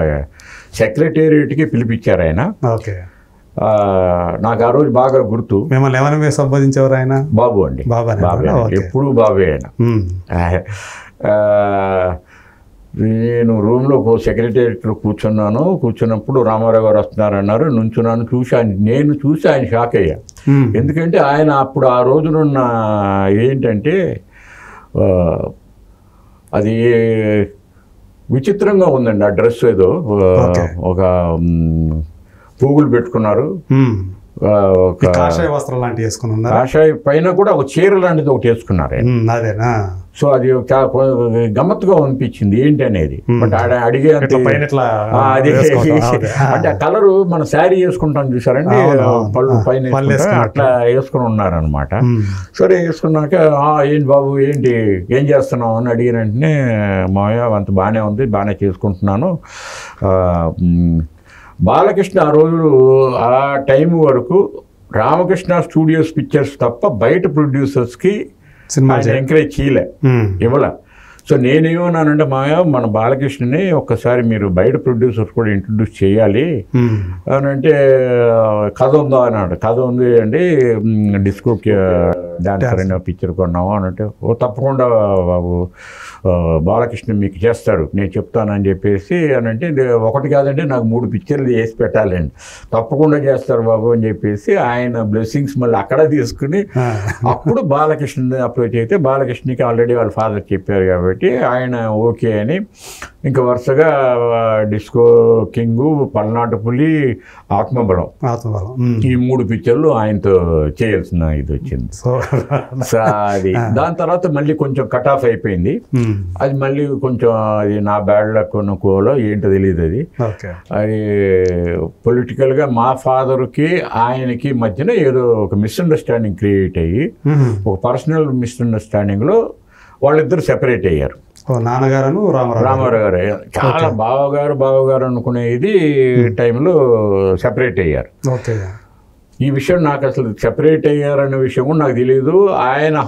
సెక్రటేరియట్కి పిలిపించారు ఆయన. ఓకే నాకు ఆ రోజు బాగా గుర్తు. మిమ్మల్ని ఏమైనా సంబోధించేవారు ఆయన? బాబు అండి, బాబే, ఎప్పుడు బాబే ఆయన. నేను రూమ్లో సెక్రటేరియట్లో కూర్చున్నప్పుడు రామారావు గారు వస్తున్నారన్నారు, నుంచున్నాను, నేను చూసి ఆయన షాక్ అయ్యా. ఎందుకంటే ఆయన అప్పుడు ఆ రోజునున్న ఏంటంటే అది విచిత్రంగా ఉందండి. ఆ డ్రెస్ ఏదో ఒక పువ్వులు పెట్టుకున్నారు, కాషాయ వస్త్రం లాంటి వేసుకుని ఉన్నారు, కాషాయ పైన కూడా ఒక చీర లాంటిది ఒకటి వేసుకున్నారు. అదేనా? సో అది గమ్మత్తుగా అనిపించింది ఏంటి అనేది. బట్ అడిగే అంటే ఆ కలరు మన శారీ వేసుకుంటాం చూసారండి, పళ్ళు పైన అట్లా వేసుకుని ఉన్నారనమాట. సరే వేసుకున్నాక ఏంటి బాబు ఏంటి ఏం చేస్తున్నావు అని అడిగిన వెంటనే మాయ అంత బాగానే ఉంది, బాగానే చేసుకుంటున్నాను. బాలకృష్ణ ఆ రోజు ఆ టైం వరకు రామకృష్ణ స్టూడియోస్ పిక్చర్స్ తప్ప బయట ప్రొడ్యూసర్స్కి ఎంకరేజ్ చేయలే, ఇవ్వలే. సో నేనేమన్నానంటే మన బాలకృష్ణని ఒక్కసారి మీరు బయట ప్రొడ్యూసర్స్ కూడా ఇంట్రడ్యూస్ చేయాలి అని అంటే కథ ఉందా అన్నాడు. కథ ఉంది అండి, డిస్కో డాన్సర్ అనే పిక్చర్ కొన్నాము అని అంటే తప్పకుండా బాబు బాలకృష్ణ మీకు చేస్తాడు, నేను చెప్తానని చెప్పేసి అని అంటే ఒకటి కాదంటే నాకు 3 పిక్చర్లు చేసి పెట్టాలండి, తప్పకుండా చేస్తారు బాబు అని చెప్పేసి ఆయన బ్లెస్సింగ్స్ మళ్ళీ అక్కడ తీసుకుని అప్పుడు బాలకృష్ణ అప్రోచ్ అయితే బాలకృష్ణకి ఆల్రెడీ వాళ్ళ ఫాదర్ చెప్పారు కాబట్టి ఆయన ఓకే అని ఇంకా వరుసగా డిస్కో కింగు, పల్నాటి పులి, ఆత్మబలం ఈ 3 పిక్చర్లు ఆయనతో చేయాల్సిన ఇది వచ్చింది. అది దాని తర్వాత మళ్ళీ కొంచెం కట్ ఆఫ్ అయిపోయింది. అది మళ్ళీ కొంచెం అది నా బ్యాడ్ లక్ అనుకోలో ఏంటో తెలియదు. అది పొలిటికల్గా మా ఫాదర్కి ఆయనకి మధ్యన ఏదో ఒక మిస్అండర్స్టాండింగ్ క్రియేట్ అయ్యి ఒక పర్సనల్ మిస్అండర్స్టాండింగ్లో వాళ్ళిద్దరు సెపరేట్ అయ్యారు. నాన్నగారు రామారావు గారు చాలా బావగారు అనుకునే ఇది టైంలో సెపరేట్ అయ్యారు. ఈ విషయం నాకు అసలు సెపరేట్ అయ్యారనే విషయం కూడా నాకు తెలియదు. ఆయన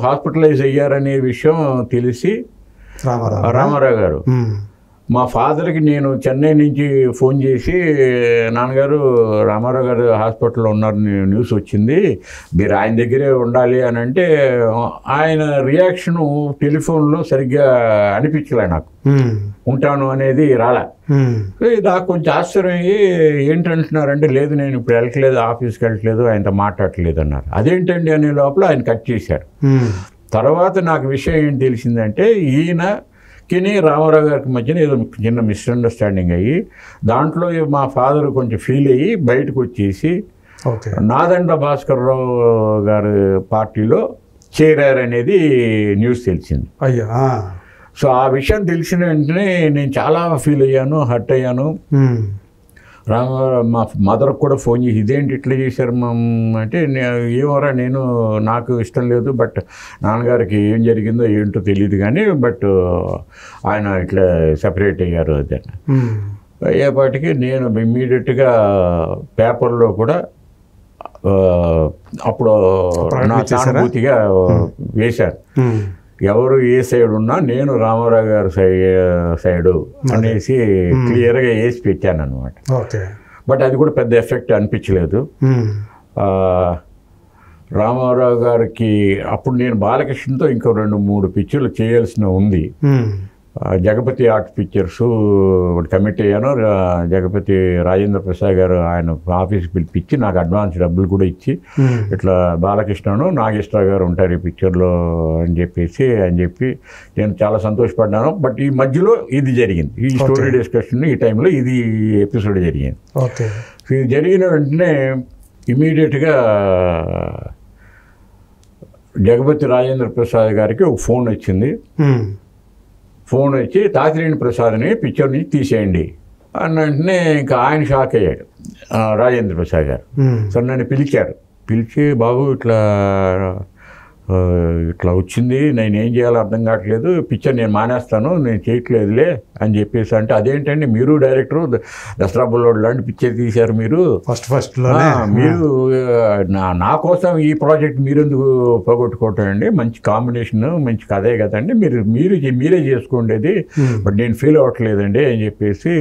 హాస్పిటలైజ్ అయ్యారనే విషయం తెలిసి రామారావు గారు మా ఫాదర్కి నేను చెన్నై నుంచి ఫోన్ చేసి నాన్నగారు రామారావు గారు హాస్పిటల్లో ఉన్నారు న్యూస్ వచ్చింది, మీరు ఆయన దగ్గరే ఉండాలి అని అంటే ఆయన రియాక్షను టెలిఫోన్లో సరిగ్గా అనిపించలే నాకు, ఉంటాను అనేది రాలే. నాకు కొంచెం ఆశ్చర్యం అయ్యి ఏంటంటున్నారంటే లేదు నేను ఇప్పుడు వెళ్ళట్లేదు, ఆఫీస్కి వెళ్ళట్లేదు, ఆయనతో మాట్లాడట్లేదు అన్నారు. అదేంటండి అనే లోపల ఆయన కట్ చేశారు. తర్వాత నాకు విషయం ఏం తెలిసిందంటే ఈయనకి రామారావు గారికి మధ్యన ఏదో చిన్న మిస్అండర్స్టాండింగ్ అయ్యి దాంట్లో మా ఫాదర్ కొంచెం ఫీల్ అయ్యి బయటకు వచ్చేసి నాదండ్ల భాస్కర్రావు గారి పార్టీలో చేరారనేది న్యూస్ తెలిసింది. సో ఆ విషయం తెలిసిన వెంటనే నేను చాలా ఫీల్ అయ్యాను, హర్ట్ అయ్యాను. మా మదర్కి కూడా ఫోన్ చేసి ఇదేంటి ఇట్లా చేశారు అంటే ఏమోరా నాకు ఇష్టం లేదు, బట్ నాన్నగారికి ఏం జరిగిందో ఏంటో తెలియదు కానీ బట్ ఆయన ఇట్లా సెపరేట్ అయ్యారు అది అయ్యేపాటికి నేను ఇమ్మీడియట్గా పేపర్లో కూడా అప్పుడు నా సానుభూతిగా వేశాను. ఎవరు ఏ సైడ్ ఉన్నా నేను రామారావు గారి సైడు అనేసి క్లియర్గా వేసి పెట్టాను అనమాట. బట్ అది కూడా పెద్ద ఎఫెక్ట్ అనిపించలేదు. రామారావు గారికి అప్పుడు నేను బాలకృష్ణతో ఇంకో 2-3 పిక్చర్లు చేయాల్సిన ఉంది. జగపతి ఆర్ట్ పిక్చర్స్ ఒకటి కమిట్ అయ్యాను. జగపతి రాజేంద్ర ప్రసాద్ గారు ఆయన ఆఫీస్కి పిలిపించి నాకు అడ్వాన్స్ డబ్బులు కూడా ఇచ్చి ఇట్లా బాలకృష్ణను నాగేశ్వరరావు గారు ఉంటారు ఈ పిక్చర్లో అని చెప్పి నేను చాలా సంతోషపడ్డాను. బట్ ఈ మధ్యలో ఇది జరిగింది, ఈ స్టోరీ డిస్కషన్ ఈ టైంలో ఇది ఎపిసోడ్ జరిగింది. ఇది జరిగిన వెంటనే ఇమీడియట్గా జగపతి రాజేంద్ర ప్రసాద్ గారికి ఒక ఫోన్ వచ్చింది. ఫోన్ వచ్చి తాతినేని ప్రసాద్ని పిక్చర్ నుంచి తీసేయండి అన్న వెంటనే ఇంకా ఆయన షాక్ అయ్యాడు రాజేంద్ర ప్రసాద్ గారు. సో నన్ను పిలిచి బాబు ఇట్లా వచ్చింది, నేను ఏం చేయాలో అర్థం కావట్లేదు, పిక్చర్ నేను మానేస్తాను, నేను చేయట్లేదులే అని చెప్పేసి. అంటే అదేంటండి మీరు డైరెక్టరు దసరా బుల్లోడు లాంటి పిక్చర్ తీశారు మీరు మీరు నా కోసం ఈ ప్రాజెక్ట్ మీరెందుకు పోగొట్టుకోవటం అండి, మంచి కాంబినేషన్ మంచి కథే కదండి, మీరే చేసుకోండి, బట్ నేను ఫీల్ అవ్వట్లేదండి అని చెప్పేసి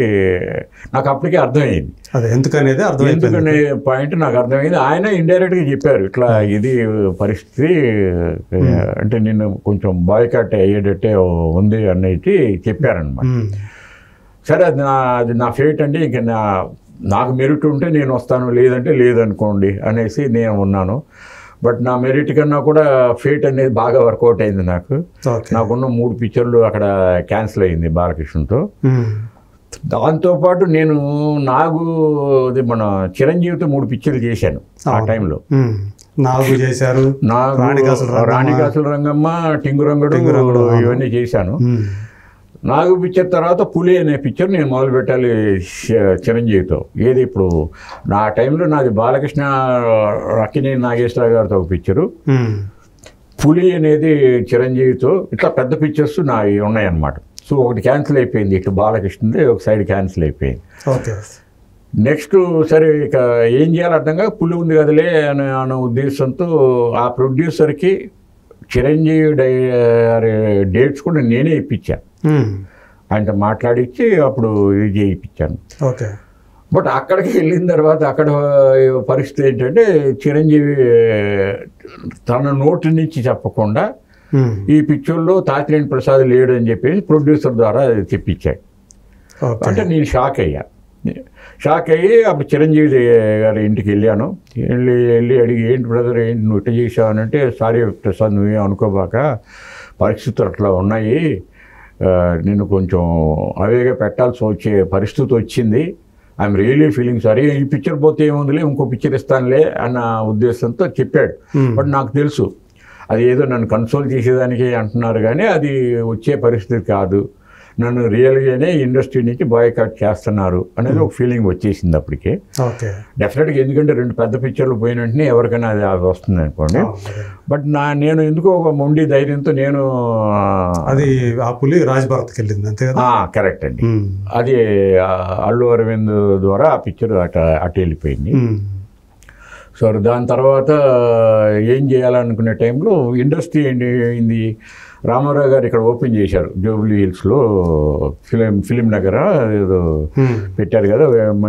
నాకు అప్పటికే అర్థమైంది. ఎందుకనే పాయింట్ నాకు అర్థమైంది. ఆయన ఇండైరెక్ట్గా చెప్పారు ఇట్లా ఇది పరిస్థితి, అంటే నేను కొంచెం బాయ్కాట్ అయ్యేటట్టే ఉంది అనేది చెప్పారనమాట. సరే అది నా ఫేట్ అండి, ఇంక నాకు మెరిట్ ఉంటే నేను వస్తాను, లేదంటే లేదనుకోండి అనేసి నేను ఉన్నాను. బట్ నా మెరిట్ కన్నా కూడా ఫేట్ అనేది బాగా వర్కౌట్ అయింది. నాకున్న 3 పిక్చర్లు అక్కడ క్యాన్సిల్ అయింది బాలకృష్ణతో. దాంతోపాటు నేను మన చిరంజీవితో 3 పిక్చర్లు చేశాను ఆ టైంలో. నాగు చేశారు, రాణికాసుల రంగమ్మ, టింగురంగుడు ఇవన్నీ చేశాను. నాగు పిక్చర్ తర్వాత పులి అనే పిక్చర్ నేను మొదలు పెట్టాలి చిరంజీవితో. ఏది ఇప్పుడు నా టైంలో నాది బాలకృష్ణ, అక్కినేని నాగేశ్వరరావు గారితో ఒక పిక్చరు, పులి అనేది చిరంజీవితో. ఇట్లా పెద్ద పిక్చర్స్ నావి ఉన్నాయన్నమాట. సో ఒకటి క్యాన్సిల్ అయిపోయింది, ఇటు బాలకృష్ణది ఒక సైడ్ క్యాన్సిల్ అయిపోయింది. నెక్స్ట్ సరే ఇక ఏం చేయాలి అర్థం కాక పులి ఉంది కదలే అనే ఉద్దేశంతో ఆ ప్రొడ్యూసర్కి చిరంజీవి డేట్స్ కూడా నేనే ఇప్పించాను. ఆయనతో మాట్లాడించి అప్పుడు ఇది చేయించాను. బట్ అక్కడికి వెళ్ళిన తర్వాత అక్కడ పరిస్థితి ఏంటంటే చిరంజీవి తన నోటి నుంచి చెప్పకుండా ఈ పిక్చర్లో తాతినేని ప్రసాద్ లేడు అని చెప్పేసి ప్రొడ్యూసర్ ద్వారా చెప్పించాడు. అంటే నేను షాక్ అయ్యి అప్పుడు చిరంజీవి గారి ఇంటికి వెళ్ళాను. వెళ్ళి అడిగి ఏంటి బ్రదర్ ఏంటి నువ్వు ఇట్ట చేసావు అని అంటే, సారీ ప్రసాద్ నువ్వే అనుకోబాక, పరిస్థితులు అట్లా ఉన్నాయి, నేను కొంచెం అవేగా పెట్టాల్సి వచ్చే పరిస్థితి వచ్చింది, ఐఎమ్ రియలీ ఫీలింగ్ సారీ, ఈ పిక్చర్ పోతే ఏముందిలే ఇంకో పిక్చర్ ఇస్తానులే అన్న ఉద్దేశంతో చెప్పాడు. బట్ నాకు తెలుసు అది ఏదో నన్ను కన్సోల్ చేసేదానికి అంటున్నారు కానీ అది వచ్చే పరిస్థితి కాదు, నన్ను రియల్గానే ఇండస్ట్రీ నుంచి బాయ్కాట్ చేస్తున్నారు అనేది ఒక ఫీలింగ్ వచ్చేసింది అప్పటికే. డెఫినెట్గా ఎందుకంటే 2 పెద్ద పిక్చర్లు పోయిన వెంటనే ఎవరికైనా అది వస్తుంది అనుకోండి. బట్ నేను ఎందుకో ఒక మొండి ధైర్యంతో నేను అది ఆ పులి రాజ్ భారత్కి వెళ్ళింది అంతే కదా. కరెక్ట్ అండి, అది అల్లు అరవింద్ ద్వారా ఆ పిక్చర్ అటు వెళ్ళిపోయింది. సో దాని తర్వాత ఏం చేయాలనుకునే టైంలో ఇండస్ట్రీ ఏంటి రామారావు గారు ఇక్కడ ఓపెన్ చేశారు జూబ్లీ హిల్స్లో, ఫిలిం నగర్ ఏదో పెట్టారు కదా,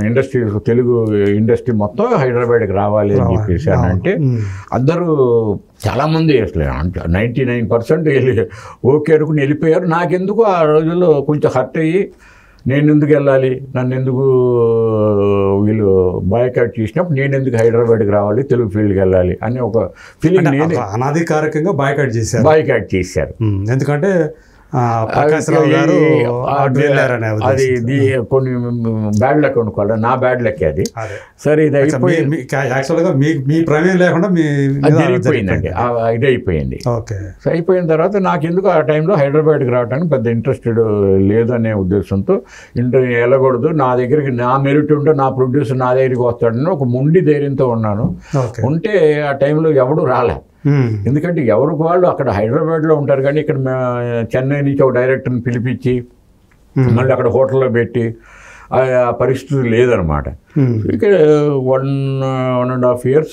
ఇండస్ట్రీ తెలుగు ఇండస్ట్రీ మొత్తం హైదరాబాద్కి రావాలి అని చెప్పేసి అని అంటే అందరూ చాలామంది అసలు 99% వెళ్ళి ఓకే అనుకుని వెళ్ళిపోయారు. నాకెందుకు ఆ రోజుల్లో కొంచెం హర్ట్ అయ్యి నేను ఎందుకు వెళ్ళాలి, నన్ను ఎందుకు వీళ్ళు బాయ్కాట్ చేసినప్పుడు నేను ఎందుకు హైదరాబాద్కి రావాలి, తెలుగు ఫీల్డ్కి వెళ్ళాలి అని ఒక ఫీలింగ్ నేను అనాధికారికంగా బాయ్కాట్ చేశారు. ఎందుకంటే అది కొన్ని బ్యాడ్ లక్ అనుకోవాలి, నా బ్యాడ్ లక్ అది. సరే ఇది అయిపోయింది, మీ ప్రమేయం లేకుండా జరిగిపోయిందండి, ఇది అయిపోయింది. సో అయిపోయిన తర్వాత నాకెందుకు ఆ టైంలో హైదరాబాద్కి రావడానికి పెద్ద ఇంట్రెస్టెడ్ లేదనే ఉద్దేశంతో వెళ్ళకూడదు, నా దగ్గరికి నా మెరిట్ ఉంటే నా ప్రొడ్యూసర్ నా దగ్గరికి వస్తాడని ఒక మొండి ధైర్యంతో ఉన్నాను. ఉంటే ఆ టైంలో ఎవడు రాలే, ఎందుకంటే ఎవరికి వాళ్ళు అక్కడ హైదరాబాద్లో ఉంటారు కానీ ఇక్కడ చెన్నై నుంచి ఒక డైరెక్టర్ని పిలిపించి మళ్ళీ అక్కడ హోటల్లో పెట్టి ఆ పరిస్థితి లేదనమాట. ఇక 1.5 years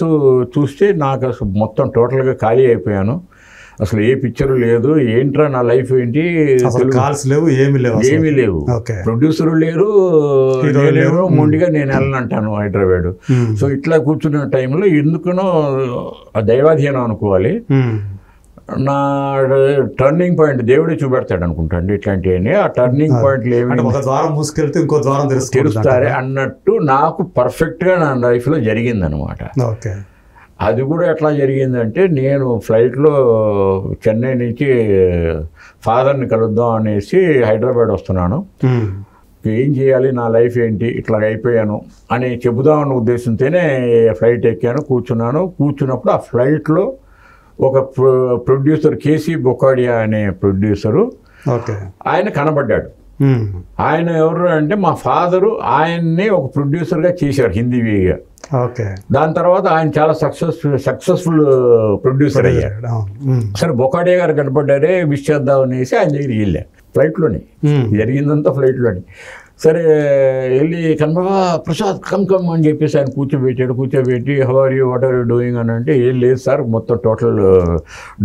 చూస్తే నాకు అసలు మొత్తం టోటల్గా ఖాళీ అయిపోయాను. అసలు ఏ పిక్చరు లేదు, ఏంట్రా నా లైఫ్ ఏంటి, కాల్స్ లేవు, ఏమీ లేవు, ప్రొడ్యూసరు లేరు, మొండిగా నేను వెళ్ళనంటాను హైదరాబాద్. సో ఇట్లా కూర్చున్న టైంలో ఎందుకునో దైవాధీనం అనుకోవాలి, నా టర్నింగ్ పాయింట్ దేవుడే చూపెడతాడు అనుకుంటాండి ఇట్లాంటివన్నీ. ఆ టర్నింగ్ పాయింట్లు ఏమి ఒక ద్వారం మూసుకెళ్తే ఇంకో ద్వారం తెరుస్తారే అన్నట్టు నాకు పర్ఫెక్ట్గా నా లైఫ్లో జరిగిందనమాట. అది కూడా ఎట్లా జరిగిందంటే, నేను ఫ్లైట్లో చెన్నై నుంచి ఫాదర్ని కలుద్దాం అనేసి హైదరాబాద్ వస్తున్నాను. ఏం చేయాలి, నా లైఫ్ ఏంటి, ఇట్లా అయిపోయాను అని చెబుదామన్న ఉద్దేశంతోనే ఫ్లైట్ ఎక్కాను, కూర్చున్నప్పుడు ఆ ఫ్లైట్లో ఒక ప్రొడ్యూసర్ కేసీ బొకాడియా అనే ప్రొడ్యూసరు ఓకే ఆయన కనబడ్డాడు. ఆయన ఎవరు అంటే మా ఫాదరు ఆయన్ని ఒక ప్రొడ్యూసర్గా చేశారు హిందీగా. ఓకే. దాని తర్వాత ఆయన చాలా సక్సెస్ఫుల్ ప్రొడ్యూసర్ అయ్యారు. సరే బొకాడియా గారు కనపడ్డారే, విష్ చేద్దాం అనేసి ఆయన దగ్గరికి వెళ్ళా ఫ్లైట్లోనే, జరిగిందంతా ఫ్లైట్లోనే. సరే వెళ్ళి కనబా ప్రసాద్ కమ్ అని చెప్పేసి ఆయన కూర్చోబెట్టి how are you, what are you doing అని అంటే, ఏం లేదు సార్ మొత్తం total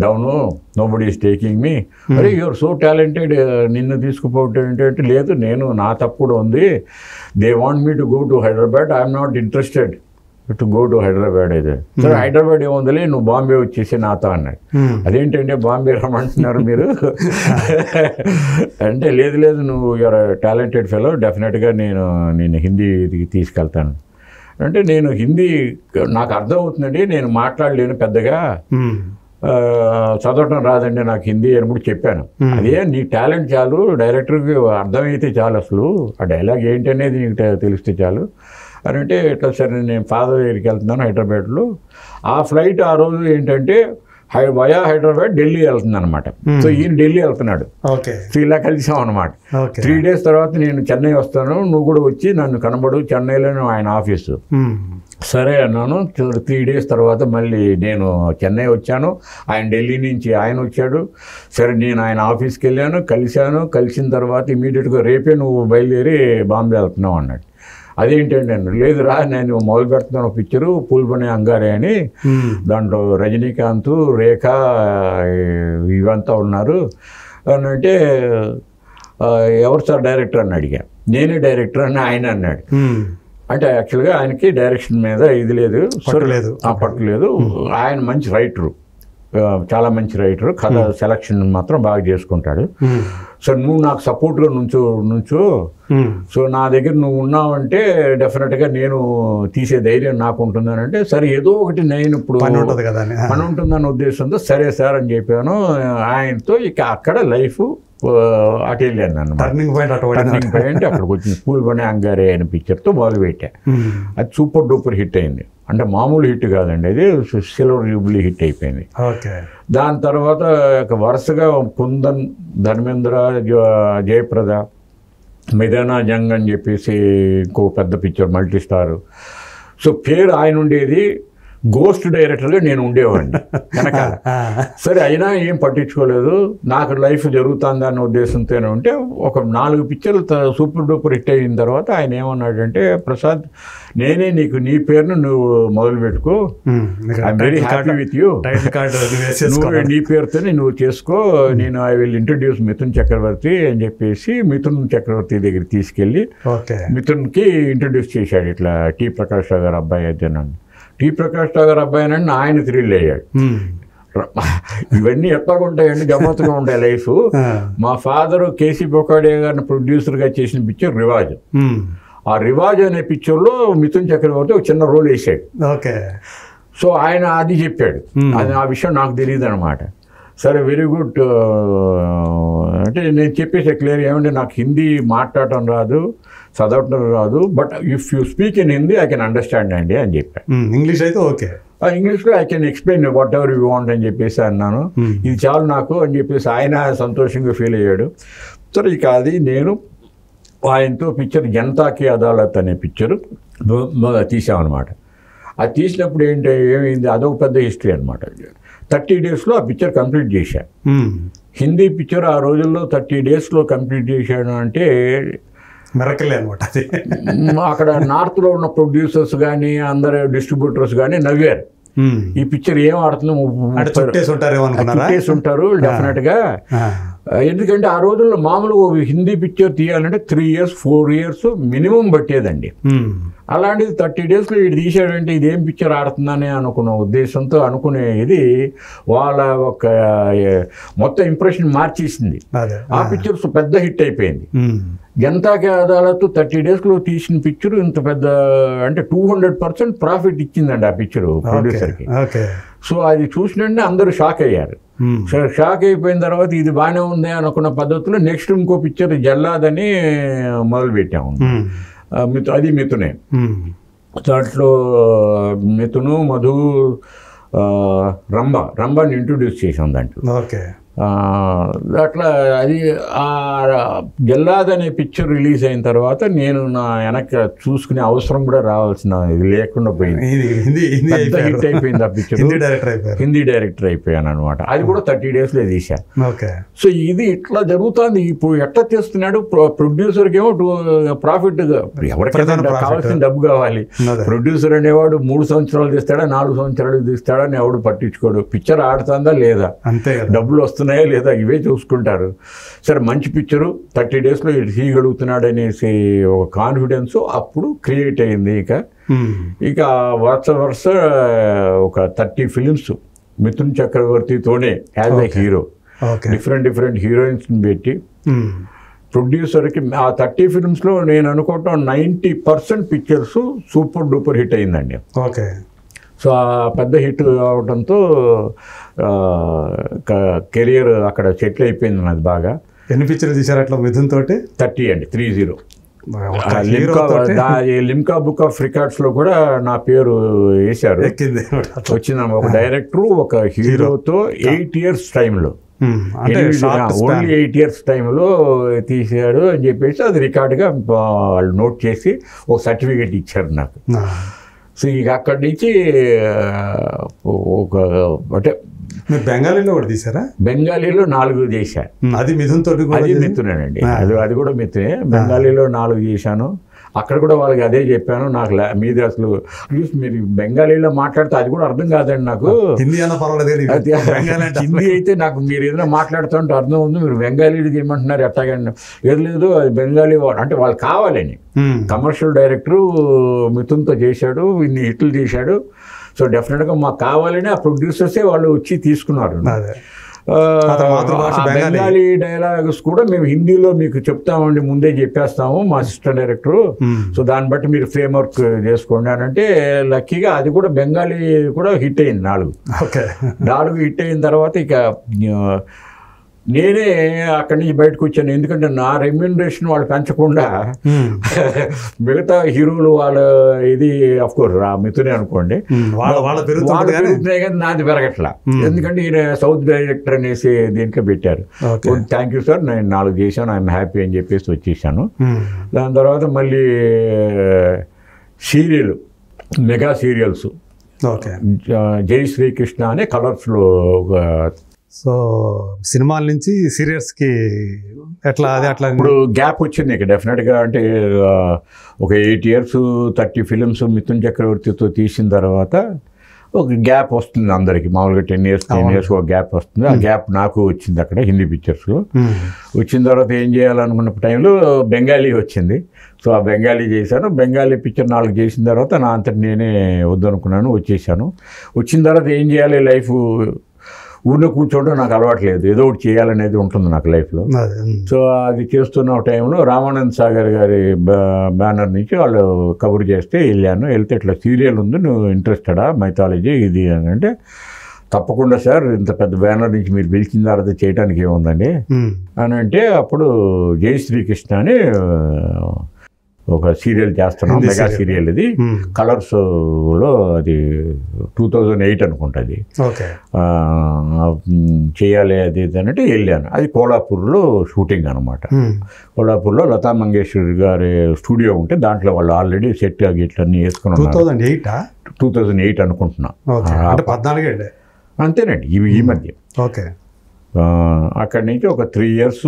down, nobody is taking me. అరే యూఆర్ సో టాలెంటెడ్, నిన్ను తీసుకుపోవటం ఏంటంటే, లేదు నేను నా తప్పు కూడా ఉంది, they want me to go to Hyderabad, I'm not interested to go to Hyderabad. అయితే సరే హైదరాబాద్ ఏముందిలే, నువ్వు బాంబే వచ్చేసి నాతో అన్నాడు. అదేంటంటే బాంబే రమ్మంటున్నారు మీరు అంటే, లేదు నువ్వు యూఆర్ టాలెంటెడ్ ఫెలో, డెఫినెట్గా నేను హిందీ తీసుకెళ్తాను అంటే, నేను హిందీ నాకు అర్థం అవుతుందండి, నేను మాట్లాడలేను పెద్దగా, చదవటం రాదండి నాకు హిందీ అని కూడా చెప్పాను. అదే నీ టాలెంట్ చాలు, డైరెక్టర్కి అర్థమైతే చాలు, అసలు ఆ డైలాగ్ ఏంటి అనేది నీకు తెలిస్తే చాలు అని అంటే, ఇట్లా సరే నేను ఫాదర్ దగ్గరికి వెళ్తున్నాను హైదరాబాద్లో. ఆ ఫ్లైట్ ఆ రోజు ఏంటంటే వయా హైదరాబాద్ ఢిల్లీ వెళ్తుంది అనమాట. సో ఈయన ఢిల్లీ వెళ్తున్నాడు. సో ఇలా కలిసాం అనమాట. 3 days తర్వాత నేను చెన్నై వస్తాను, నువ్వు కూడా వచ్చి నన్ను కనబడు, చెన్నైలోనే ఆయన ఆఫీసు. సరే అన్నాను. 3 days తర్వాత మళ్ళీ నేను చెన్నై వచ్చాను, ఆయన ఢిల్లీ నుంచి ఆయన వచ్చాడు. సరే నేను ఆయన ఆఫీస్కి వెళ్ళాను, కలిసిన తర్వాత ఇమీడియట్గా రేపే నువ్వు బయలుదేరి బాంబే వెళ్తున్నావు అన్నాడు. అదేంటండి అన్నాడు. లేదురా నేను మొదలు పెడుతున్నాను పిక్చరు పూల్బనే అంగారే అని, దాంట్లో రజనీకాంత్, రేఖ ఇవంతా ఉన్నారు అని అంటే, ఎవరు సార్ డైరెక్టర్ అని అడిగా. నేనే డైరెక్టర్ అని ఆయన అన్నాడు. అంటే యాక్చువల్గా ఆయనకి డైరెక్షన్ మీద ఇది లేదు, పట్టులేదు. ఆయన మంచి రైటరు, చాలా మంచి రైటరు, కథ సెలక్షన్ మాత్రం బాగా చేసుకుంటాడు. సో నువ్వు నాకు సపోర్ట్గా నుంచో, సో నా దగ్గర నువ్వు ఉన్నావంటే డెఫినెట్గా నేను తీసే ధైర్యం నాకు ఉంటుందని. సరే ఏదో ఒకటి నేను ఇప్పుడు పని ఉంటుందన్న ఉద్దేశంతో సరే సార్ అని చెప్పాను. ఆయనతో ఇక అక్కడ లైఫ్ అటు వెళ్ళాను అన్నమాట. టర్నింగ్ పాయింట్ అక్కడికి వచ్చింది. పూల్బనే అంగారే అనే పిక్చర్తో మొదలుపెట్టా. అది సూపర్ డూపర్ హిట్ అయింది. అంటే మామూలు హిట్ కాదండి, అది సిల్వర్ జూబ్లీ హిట్ అయిపోయింది. దాని తర్వాత వరుసగా కుందన్, ధర్మేంద్ర, జయప్రద, మిథానా జంగ్ అని చెప్పేసి ఇంకో పెద్ద పిక్చర్ మల్టీ స్టార్. సో పేరు ఆయన ఉండేది, గోస్ట్ డైరెక్టర్గా నేను ఉండేవాడిని కనుక. సరే అయినా ఏం పట్టించుకోలేదు, నాకు లైఫ్ జరుగుతుంది అన్న ఉద్దేశంతోనే ఉంటే ఒక 4 పిక్చర్లు సూపర్ డూపర్ హిట్ అయిన తర్వాత ఆయన ఏమన్నాడంటే, ప్రసాద్ నేనే నీకు నీ పేరును నువ్వు మొదలు పెట్టుకో, I'm very happy with you, నువ్వు నీ పేరుతోనే నువ్వు చేసుకో, నేను ఐ విల్ ఇంట్రడ్యూస్ మిథున్ చక్రవర్తి అని చెప్పేసి మిథున్ చక్రవర్తి దగ్గర తీసుకెళ్ళి మిథున్కి ఇంట్రడ్యూస్ చేశాడు. ఇట్లా టి ప్రకాష్ రావు గారు అబ్బాయి అయితే నన్ను. టి ప్రకాష్ రావు గారు అబ్బాయి అని ఆయన థ్రిల్ అయ్యాడు. ఇవన్నీ ఎట్లాగా ఉంటాయండి, గమ్మత్తుగా ఉంటాయి లైఫ్. మా ఫాదరు కేసీ బొకాడియా గారిని ప్రొడ్యూసర్గా చేసిన పిక్చర్ రివాజ్. ఆ రివాజ్ అనే పిక్చర్లో మిథున్ చక్రవర్తి ఒక చిన్న రోల్ వేసాడు. సో ఆయన అది చెప్పాడు, అది ఆ విషయం నాకు తెలియదు అనమాట. సరే వెరీ గుడ్ అంటే నేను చెప్పేసి క్లియర్ ఏమంటే, నాకు హిందీ మాట్లాడటం రాదు, చదవటం రాదు, but if you speak in Hindi I can understand అండి అని చెప్పాను. ఇంగ్లీష్ అయితే ఓకే, ఇంగ్లీష్లో I can explain what ever you want అని చెప్పేసి అన్నాను. ఇది చాలు నాకు అని చెప్పేసి ఆయన సంతోషంగా ఫీల్ అయ్యాడు. సరే ఇక అది నేను ఆయనతో పిక్చర్ జనతాకి అదాలత్ అనే పిక్చరు తీసామన్నమాట. అది తీసినప్పుడు ఏమైంది, అదొక పెద్ద హిస్టరీ అనమాట. 30 daysలో ఆ పిక్చర్ కంప్లీట్ చేశాను. హిందీ పిక్చర్ ఆ రోజుల్లో 30 daysలో కంప్లీట్ చేశాను అంటే మిరకలే అనమాట. అక్కడ నార్త్లో ఉన్న ప్రొడ్యూసర్స్ కానీ అందరు డిస్ట్రిబ్యూటర్స్ కానీ నవ్వారు. ఈ పిక్చర్ ఏం ఆడుతున్నాము ఉంటారు డెఫినెట్గా. ఎందుకంటే ఆ రోజుల్లో మామూలుగా హిందీ పిక్చర్ తీయాలంటే 3 years 4 years మినిమం పట్టేదండి. అలాంటిది 30 daysలో ఇది తీసాడంటే ఇదేం పిక్చర్ ఆడుతుందని అనుకున్న ఉద్దేశంతో అనుకునే ఇది వాళ్ళ ఒక మొత్తం ఇంప్రెషన్ మార్చేసింది. ఆ పిక్చర్ పెద్ద హిట్ అయిపోయింది. జనతాకి అదాలత్ 30 daysలో తీసిన పిక్చర్ ఇంత పెద్ద అంటే 200% ప్రాఫిట్ ఇచ్చిందండి ఆ పిక్చర్ ప్రొడ్యూసర్కి. సో అది చూసినంటే అందరూ షాక్ అయ్యారు. షాక్ అయిపోయిన తర్వాత ఇది బాగానే ఉంది అనుకున్న పద్ధతిలో నెక్స్ట్ ఇంకో పిక్చర్ జల్లాదని మొదలుపెట్టాము. అది మిథునే. దాంట్లో మిథును, మధు, రంభని ఇంట్రొడ్యూస్ చేసాం దాంట్లో. ఓకే. అట్లా అది జల్లాద్ అనే పిక్చర్ రిలీజ్ అయిన తర్వాత నేను నా వెనక్కి చూసుకునే అవసరం కూడా రావాల్సిన ఇది లేకుండా పోయింది. హిట్ అయిపోయింది ఆ పిక్చర్. హిందీ డైరెక్టర్ అయిపోయాను అనమాట. అది కూడా 30 daysలో తీశాను. సో ఇది ఇట్లా జరుగుతుంది. ఇప్పుడు ఎట్లా చేస్తున్నాడు ప్రొడ్యూసర్కి ఏమో ప్రాఫిట్, ఎవరికైనా కావాల్సిన డబ్బు కావాలి. ప్రొడ్యూసర్ అనేవాడు 3 సంవత్సరాలు తీస్తాడా 4 సంవత్సరాలు తీస్తాడా అని ఎవడు పట్టించుకోడు. పిక్చర్ ఆడుతుందా లేదా, డబ్బులు వస్తున్నాయా లేదా, ఇవే చూసుకుంటారు. సరే మంచి పిక్చరు 30 daysలో తీయగలుగుతున్నాడు అనేసి ఒక కాన్ఫిడెన్స్ అప్పుడు క్రియేట్ అయింది. ఇక వరుస ఒక 30 films మిథున్ చక్రవర్తితోనే యాజ్ ఎ హీరో డిఫరెంట్ హీరోయిన్స్ని పెట్టి ప్రొడ్యూసర్కి ఆ 30 filmsలో నేను అనుకోవటం 90% పిక్చర్స్ సూపర్ డూపర్ హిట్ అయిందండి. ఓకే. సో ఆ పెద్ద హిట్ అవడంతో కెరియర్ అక్కడ సెటిల్ అయిపోయింది నాది బాగా. ఎన్ని పిక్చర్లు తీశారు అట్లా మిథున్ తోటి? 30 అండి, 30. లిమ్కా బుక్ ఆఫ్ రికార్డ్స్లో కూడా నా పేరు వేశారు, వచ్చింది. ఒక డైరెక్టరు ఒక హీరోతో 8 years టైంలో, ఓన్లీ 8 years టైంలో తీశాడు అని చెప్పేసి అది రికార్డుగా వాళ్ళు నోట్ చేసి ఒక సర్టిఫికేట్ ఇచ్చారు నాకు. సో ఇక అక్కడి నుంచి ఒక అంటే మీరు బెంగాలీలో కూడా తీసారా? బెంగాలీలో 4 చేశాను. అది మిథున్ తోటి? అది మిథునేనండి. అది కూడా మిథునే. బెంగాలీలో 4 చేశాను. అక్కడ కూడా వాళ్ళకి అదే చెప్పాను. నాకు మీది అసలు మీరు బెంగాలీలో మాట్లాడితే అది కూడా అర్థం కాదండి నాకు. హిందీ అన్న పర్వాలేదు, హిందీ అయితే నాకు మీరు ఏదైనా మాట్లాడుతుంటే అర్థం ఉంది, మీరు బెంగాలీకి ఏమంటున్నారు ఎట్టాగండి. ఏది లేదు, అది బెంగాలీ అంటే వాళ్ళు కావాలని. కమర్షియల్ డైరెక్టరు మిథున్తో చేశాడు, ఇన్ని హిట్లు చేశాడు. సో డెఫినెట్గా మాకు కావాలని ఆ ప్రొడ్యూసర్సే వాళ్ళు వచ్చి తీసుకున్నారు. బెంగాలీ డైలాగ్స్ కూడా మేము హిందీలో మీకు చెప్తామండి, ముందే చెప్పేస్తాము మా అసిస్టెంట్ డైరెక్టరు. సో దాన్ని బట్టి మీరు ఫ్రేమ్ వర్క్ చేసుకోండి అని అంటే, లక్కీగా అది కూడా బెంగాలీ కూడా హిట్ అయింది. 4 హిట్ అయిన తర్వాత ఇక నేనే అక్కడి నుంచి బయటకు వచ్చాను. ఎందుకంటే నా రెమ్యూనరేషన్ వాళ్ళు పెంచకుండా మిగతా హీరోలు వాళ్ళ ఇది అఫ్కోర్స్ మిథునే అనుకోండి, వాళ్ళు పెరుగుతున్నాయి కానీ నాది పెరగట్లా. ఎందుకంటే ఈయన సౌత్ డైరెక్టర్ అనేసి దీంట్లో పెట్టారు. థ్యాంక్ యూ సార్, నేను 4 చేశాను, ఐఎమ్ హ్యాపీ అని చెప్పేసి వచ్చేసాను. దాని తర్వాత మళ్ళీ మెగా సీరియల్స్ జై శ్రీకృష్ణ అనే కలర్స్లో సో సినిమాల నుంచి సీరియల్స్కి ఎట్లా అది అట్లా ఇప్పుడు గ్యాప్ వచ్చింది ఇక డెఫినెట్గా. అంటే ఒక 8 years 30 films మిథున్ చక్రవర్తితో తీసిన తర్వాత ఒక గ్యాప్ వస్తుంది అందరికి. మామూలుగా 10 years ఒక గ్యాప్ వస్తుంది. ఆ గ్యాప్ నాకు వచ్చింది అక్కడ హిందీ పిక్చర్స్లో. వచ్చిన తర్వాత ఏం చేయాలనుకున్న టైంలో బెంగాలీ వచ్చింది. సో ఆ బెంగాలీ చేశాను. బెంగాలీ పిక్చర్ 4 చేసిన తర్వాత నా అంతటి నేనే వద్దనుకున్నాను, వచ్చేసాను. వచ్చిన తర్వాత ఏం చేయాలి, లైఫ్ ఊళ్ళో కూర్చోవడం నాకు అలవాట్లేదు, ఏదో ఒకటి చేయాలనేది ఉంటుంది నాకు లైఫ్లో. సో అది చేస్తున్న టైంలో రామానంద్ సాగర్ గారి బ్యానర్ నుంచి వాళ్ళు కవర్ చేస్తే వెళ్ళాను. వెళ్తే ఇట్లా సీరియల్ ఉంది, నువ్వు ఇంట్రెస్టెడా మైథాలజీ ఇది అని అంటే, తప్పకుండా సార్, ఇంత పెద్ద బ్యానర్ నుంచి మీరు పిలిచిన తర్వాత చేయడానికి ఏముందండి అని అంటే, అప్పుడు జై శ్రీకృష్ణ అని ఒక సీరియల్ చేస్తున్నాం, మెగా సీరియల్. ఇది కలర్స్లో, అది 2008 అనుకుంటుంది. చేయాలి అది అంటే వెళ్ళాను. అది కోలాపూర్లో షూటింగ్ అనమాట. కోలాపూర్లో లతా మంగేష్కర్ గారి స్టూడియో ఉంటే దాంట్లో వాళ్ళు ఆల్రెడీ సెట్ గిట్లన్నీ వేసుకున్నారు. 2008 అనుకుంటున్నా. అంతేనండి, ఈ మధ్య. అక్కడి నుంచి ఒక 3 years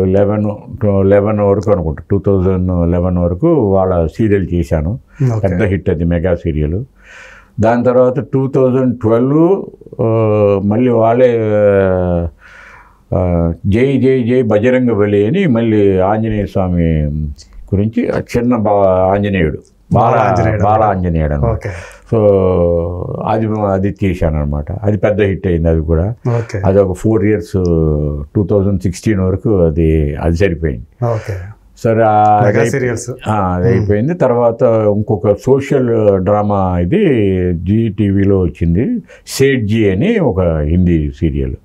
11 వరకు అనుకుంటా, 2011 వరకు వాళ్ళ సీరియల్ చేశాను. పెద్ద హిట్ అది మెగా సీరియల్. దాని తర్వాత 2012 మళ్ళీ వాళ్ళే జై జై జై బజరంగ బలి అని మళ్ళీ ఆంజనేయ స్వామి గురించి, చిన్న ఆంజనేయుడు, బాల ఆంజనేయుడు అనమాట. సో అది చేశాను అనమాట. అది పెద్ద హిట్ అయింది. అది కూడా అది ఒక 4 years 2016 వరకు అది సరిపోయింది. సరే మెగా సీరియల్స్ అది అయిపోయింది. తర్వాత ఇంకొక సోషల్ డ్రామా ఇది జీ టీవీలో వచ్చింది, సేట్జీ అని ఒక హిందీ సీరియల్.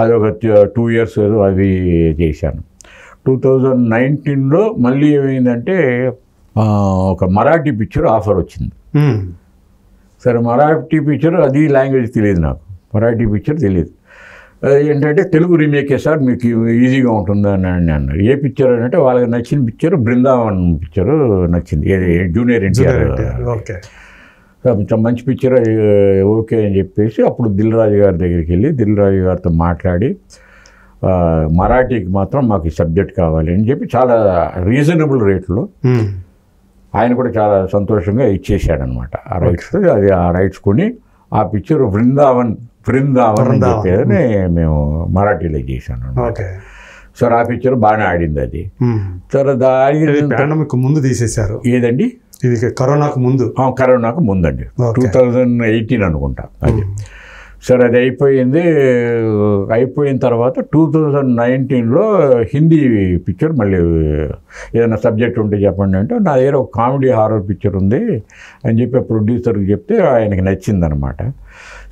అది ఒక 2 years అది చేశాను. 2019లో మళ్ళీ ఏమైందంటే ఒక మరాఠీ పిక్చర్ ఆఫర్ వచ్చింది. సరే మరాఠీ పిక్చర్, అది లాంగ్వేజ్ తెలియదు నాకు, మరాఠీ పిక్చర్ తెలియదు. ఏంటంటే తెలుగు రీమేకే సార్ మీకు ఈజీగా ఉంటుంది అని అన్నారు. ఏ పిక్చర్ అంటే వాళ్ళకి నచ్చిన పిక్చర్ బృందావన్ పిక్చరు నచ్చింది, జూనియర్ ఎన్టీఆర్. కొంచెం మంచి పిక్చర్, ఓకే అని చెప్పేసి అప్పుడు దిల్ రాజు గారి దగ్గరికి వెళ్ళి దిల్ రాజు గారితో మాట్లాడి మరాఠీకి మాత్రం మాకు ఈ సబ్జెక్ట్ కావాలి అని చెప్పి చాలా రీజనబుల్ రేట్లో ఆయన కూడా చాలా సంతోషంగా ఇచ్చేసాడనమాట ఆ రైట్స్. అది ఆ రైట్స్ కొని ఆ పిక్చర్ బృందావన్ అని చెప్పేదని మేము మరాఠీలో చేశాను. సార్ ఆ పిక్చర్ బాగానే ఆడింది అది. సార్ పాండమిక్ ముందు తీసేశారు. ఏదండి ఇది? కరోనాకు ముందు. కరోనాకు ముందండి, 2018 అనుకుంటా అది. సార్ అది అయిపోయిన తర్వాత 2019లో హిందీ పిక్చర్ మళ్ళీ ఏదైనా సబ్జెక్ట్ ఉంటే చెప్పండి అంటే, నా దగ్గర ఒక కామెడీ హారర్ పిక్చర్ ఉంది అని చెప్పి ప్రొడ్యూసర్కి చెప్తే ఆయనకి నచ్చిందనమాట.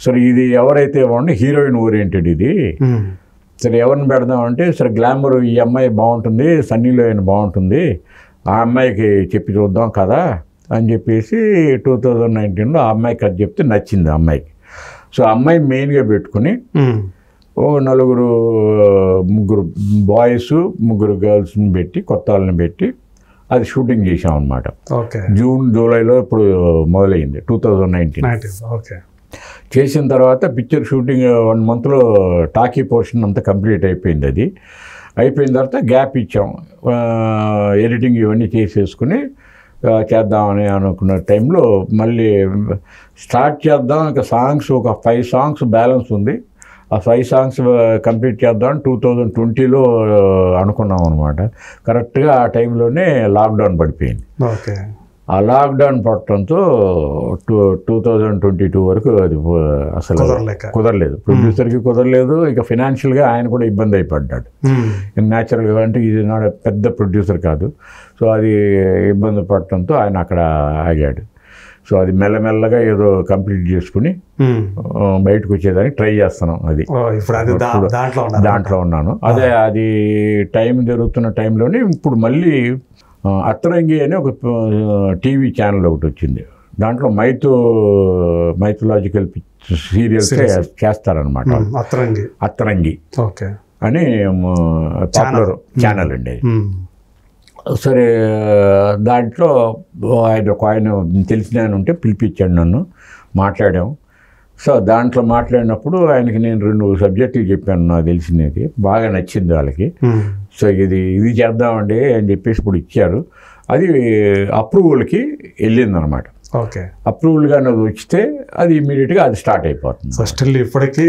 సరే ఇది ఎవరైతే ఇవ్వండి, హీరోయిన్ ఓరియంటెడ్ ఇది, సరే ఎవరిని పెడదామంటే, సరే గ్లామర్ ఈ అమ్మాయి బాగుంటుంది, సన్నీ లియోన్ బాగుంటుంది, ఆ అమ్మాయికి చెప్పి చూద్దాం కదా అని చెప్పేసి 2019లో ఆ అమ్మాయికి అది చెప్తే నచ్చింది ఆ అమ్మాయికి. సో అమ్మాయి మెయిన్గా పెట్టుకుని ఓ 4 బాయ్స్ 3 గర్ల్స్ని పెట్టి, కొత్త వాళ్ళని పెట్టి అది షూటింగ్ చేసాం అనమాట. జూన్ జూలైలో ఇప్పుడు మొదలైంది 2019. చేసిన తర్వాత పిక్చర్ షూటింగ్ 1 monthలో టాకీ పోర్షన్ అంతా కంప్లీట్ అయిపోయింది. అది అయిపోయిన తర్వాత గ్యాప్ ఇచ్చాం, ఎడిటింగ్ ఇవన్నీ చేసేసుకుని చేద్దామని అనుకున్న టైంలో మళ్ళీ స్టార్ట్ చేద్దాం. ఇంకా సాంగ్స్ ఒక 5 songs బ్యాలెన్స్ ఉంది, ఆ 5 songs కంప్లీట్ చేద్దాం 2020లో అనుకున్నాం అనమాట. కరెక్ట్గా ఆ టైంలోనే లాక్డౌన్ పడిపోయింది. ఆ లాక్డౌన్ పడటంతో 2022 వరకు అది అసలు కుదరలేదు, ప్రొడ్యూసర్కి కుదరలేదు, ఇక ఫినాన్షియల్గా ఆయన కూడా ఇబ్బంది అయిపడ్డాడు. న్యాచురల్గా అంటే ఇది నా పెద్ద ప్రొడ్యూసర్ కాదు, సో అది ఇబ్బంది పడటంతో ఆయన అక్కడ ఆగాడు. సో అది మెల్లమెల్లగా ఏదో కంప్లీట్ చేసుకుని బయటకు వచ్చేదానికి ట్రై చేస్తున్నాం. అది దాంట్లో ఉన్నాను. అదే అది టైం జరుగుతున్న టైంలోనే ఇప్పుడు మళ్ళీ అత్తరంగి అని ఒక టీవీ ఛానల్ ఒకటి వచ్చింది. దాంట్లో మైథలాజికల్ సీరియల్స్ చేస్తారనమాట. అత్తరంగి అని పాపులర్ ఛానల్ అండి. సరే దాంట్లో ఆయన తెలిసిన ఆయన ఉంటే పిలిపించాడు, నన్ను మాట్లాడాం. సో దాంట్లో మాట్లాడినప్పుడు ఆయనకి నేను 2 సబ్జెక్టులు చెప్పాను నాకు తెలిసినది, బాగా నచ్చింది వాళ్ళకి. సో ఇది చేద్దామండి అని చెప్పేసి ఇప్పుడు ఇచ్చారు. అది అప్రూవల్కి వెళ్ళిందనమాట. అప్రూవల్ గా వచ్చితే అది ఇమీడియట్గా అది స్టార్ట్ అయిపోతుంది. స్టిల్ ఇప్పటికీ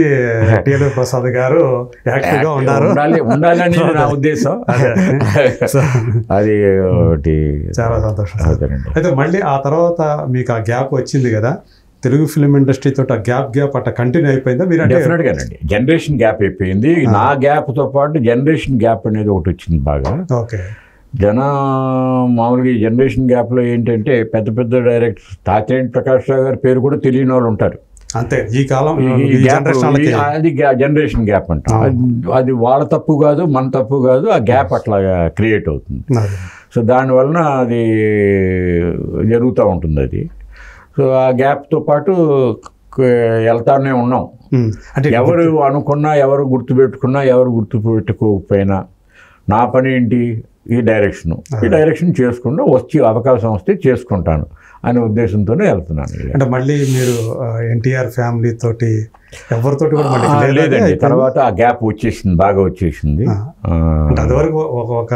టీఎల్ ప్రసాద్ గారు యాక్టివ్గా ఉండాలని నా ఉద్దేశం. అది ఒకటి చాలా సంతోషం. అయితే మళ్ళీ ఆ తర్వాత మీకు ఆ గ్యాప్ వచ్చింది కదా, తెలుగు ఫిలిం ఇండస్ట్రీతో ఆ గ్యాప్ అట్లా కంటిన్యూ అయిపోయిందా? మీరు డెఫినెట్గానండి, జనరేషన్ గ్యాప్ అయిపోయింది. నా గ్యాప్తో పాటు జనరేషన్ గ్యాప్ అనేది ఒకటి వచ్చింది బాగా. మామూలుగా ఈ జనరేషన్ గ్యాప్లో ఏంటంటే పెద్ద పెద్ద డైరెక్టర్స్, తాతినేని ప్రకాష్ రావు గారి పేరు కూడా తెలియని వాళ్ళు ఉంటారు. అంతే ఈ కాలం అది జనరేషన్ గ్యాప్ అంట. అది వాళ్ళ తప్పు కాదు, మన తప్పు కాదు, ఆ గ్యాప్ అట్లా క్రియేట్ అవుతుంది. సో దానివలన అది జరుగుతూ ఉంటుంది. అది సో ఆ గ్యాప్తో పాటు వెళ్తానే ఉన్నాం. అంటే ఎవరు అనుకున్నా, ఎవరు గుర్తుపెట్టుకున్నా, ఎవరు గుర్తుపెట్టుకోకపోయినా నా పని ఏంటి, ఈ డైరెక్షన్ చేసుకుంటూ అవకాశం వస్తే చేసుకుంటాను అనే ఉద్దేశంతోనే వెళ్తున్నాను. అంటే మళ్ళీ మీరు ఎన్టీఆర్ ఫ్యామిలీ తోటి ఎవరితోటి లేదండి, తర్వాత ఆ గ్యాప్ వచ్చేసింది, బాగా వచ్చేసింది. అంతవరకు ఒక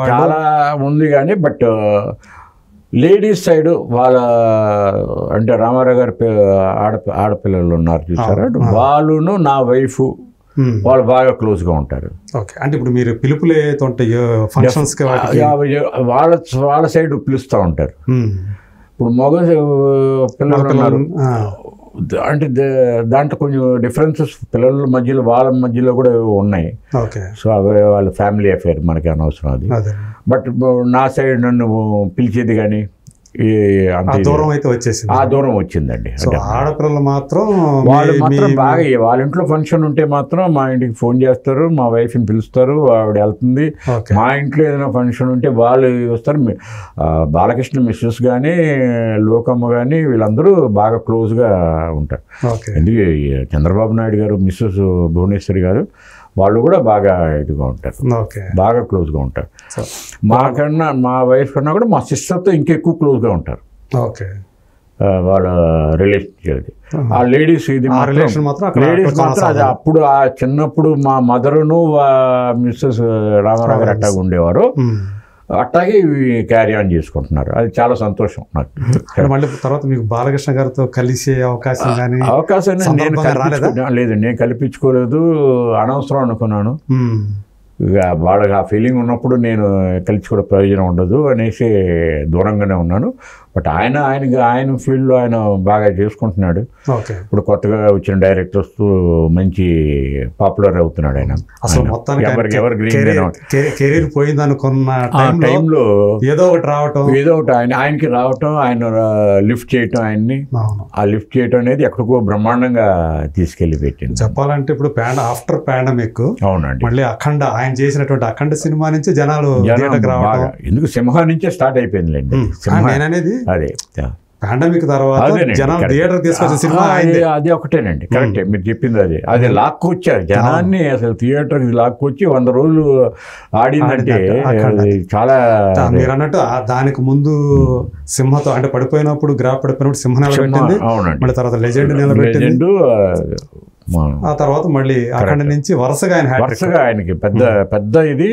చాలా ఉంది కానీ, బట్ లేడీస్ సైడ్ వాళ్ళ అంటే రామారావు గారి ఆడపిల్లలు ఉన్నారు చూసారా, వాళ్ళును నా వైఫ్ వాళ్ళు బాగా క్లోజ్గా ఉంటారు. అంటే ఇప్పుడు మీరు పిలుపులు ఏతుంటాయో ఫంక్షన్స్ వాళ్ళ సైడ్ పిలుస్తూ ఉంటారు. ఇప్పుడు మగ పిల్లలు ఉన్నారు, అంటే దాంట్లో కొంచెం డిఫరెన్సెస్ పిల్లల మధ్యలో వాళ్ళ మధ్యలో కూడా ఉన్నాయి. ఓకే. సో అవి వాళ్ళ ఫ్యామిలీ అఫేర్, మనకి అనవసరం అది. బట్ నా సైడ్ నన్ను పిలిచేది కానీ దూరం అయితే వచ్చేసింది. ఆ దూరం వచ్చిందండి. ఆడపిల్లలు మాత్రం వాళ్ళు మాత్రం బాగా వాళ్ళ ఇంట్లో ఫంక్షన్ ఉంటే మాత్రం మా ఇంటికి ఫోన్ చేస్తారు, మా వైఫ్ని పిలుస్తారు, ఆవిడ వెళ్తుంది. మా ఇంట్లో ఏదైనా ఫంక్షన్ ఉంటే వాళ్ళు వస్తారు. బాలకృష్ణ మిస్సెస్ కానీ లోకమ్మ కానీ వీళ్ళందరూ బాగా క్లోజ్గా ఉంటారు. ఎందుకంటే చంద్రబాబు నాయుడు గారు మిస్సెస్ భువనేశ్వరి గారు వాళ్ళు కూడా బాగా ఇదిగా ఉంటారు, బాగా క్లోజ్గా ఉంటారు. మాకన్నా మా వైఫ్ కన్నా కూడా మా సిస్టర్తో ఇంకెక్కువ క్లోజ్గా ఉంటారు. ఓకే. వాళ్ళ రిలేషన్ ఆ లేడీస్ ఇది లేడీస్ మాత్రం అది అప్పుడు ఆ చిన్నప్పుడు మా మదరును మిస్సెస్ రామారావు గారు అట్టాగా ఉండేవారు, అట్టాగే క్యారీ ఆన్ చేసుకుంటున్నారు. అది చాలా సంతోషం నాకు. మళ్ళీ తర్వాత మీకు బాలకృష్ణ గారితో కలిసే అవకాశం లేదు, నేను కల్పించుకోలేదు, అనవసరం అనుకున్నాను. ఇక వాళ్ళకి ఆ ఫీలింగ్ ఉన్నప్పుడు నేను కలుసుకోవడం ప్రయోజనం ఉండదు అనేసి దూరంగానే ఉన్నాను. బట్ ఆయన ఫీల్డ్లో ఆయన బాగా చేసుకుంటున్నాడు. ఇప్పుడు కొత్తగా వచ్చిన డైరెక్టర్స్ మంచి పాపులర్ అవుతున్నాడు ఆయన. అసలు మొత్తానికి ఎవరు కెరీర్ పోయింది అనుకున్న టైంలో ఏదో ఒకటి రావటం, ఆయనకి రావటం, ఆయన లిఫ్ట్ చేయటం, ఆయన్ని ఆ లిఫ్ట్ చేయటం అనేది ఎక్కడికో బ్రహ్మాండంగా తీసుకెళ్లి పెట్టింది. చెప్పాలంటే ఇప్పుడు ఆఫ్టర్ పాండమిక్, అవునండి, మళ్ళీ అఖండ ఆయన చేసినటువంటి అఖండ సినిమా నుంచి జనాలు బాగా, ఎందుకు సింహ నుంచే స్టార్ట్ అయిపోయిందిలేండి. నేననేది అదే పాండమిక్ తర్వాత జనాలు థియేటర్ తీసుకొచ్చే సినిమా అది ఒకటేనండి. కరెక్టే మీరు చెప్పింది. అది లాక్కొచ్చారు జనాన్ని, అసలు థియేటర్కి లాక్కొచ్చి 100 రోజులు ఆడిందంటే చాలా. మీరు అన్నట్టు దానికి ముందు సింహతో అంటే పడిపోయినప్పుడు పడిపోయినప్పుడు సింహ నిలబెట్టింది. అవునండి. మళ్ళీ తర్వాత లెజెండ్ నిలబెట్టింది. ఆ తర్వాత మళ్ళీ అక్కడి నుంచి వరుసగా ఆయనకి పెద్ద ఇది.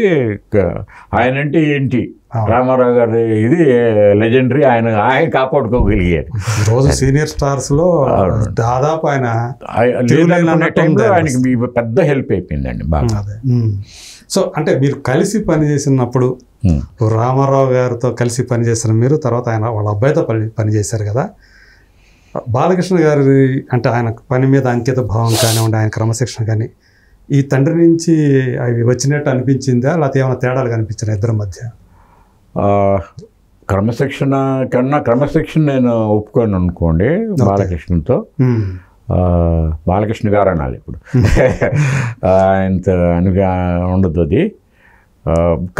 ఆయన అంటే ఏంటి, రామారావు గారి ఇది లెజెండరీ. ఆయన కాపాడుకోగలిగారు. రోజు సీనియర్ స్టార్స్ లో దాదాపు ఆయన ఆయనకి పెద్ద హెల్ప్ అయిపోయిందండి బాగా. సో అంటే మీరు కలిసి పనిచేసినప్పుడు రామారావు గారితో కలిసి పనిచేసిన మీరు, తర్వాత ఆయన వాళ్ళ అబ్బాయితో పనిచేశారు కదా. బాలకృష్ణ గారి అంటే ఆయన పని మీద అంకిత భావం కానివ్వండి, ఆయన క్రమశిక్షణ కానీ ఈ తండ్రి నుంచి అవి వచ్చినట్టు అనిపించిందా, లేకపోతే ఏమైనా తేడాలు కనిపించారా ఇద్దరి మధ్య? క్రమశిక్షణ నేను ఒప్పుకోను అనుకోండి బాలకృష్ణతో. బాలకృష్ణ గారు అనాలి ఇప్పుడు, ఆయనతో ఉండదు అది.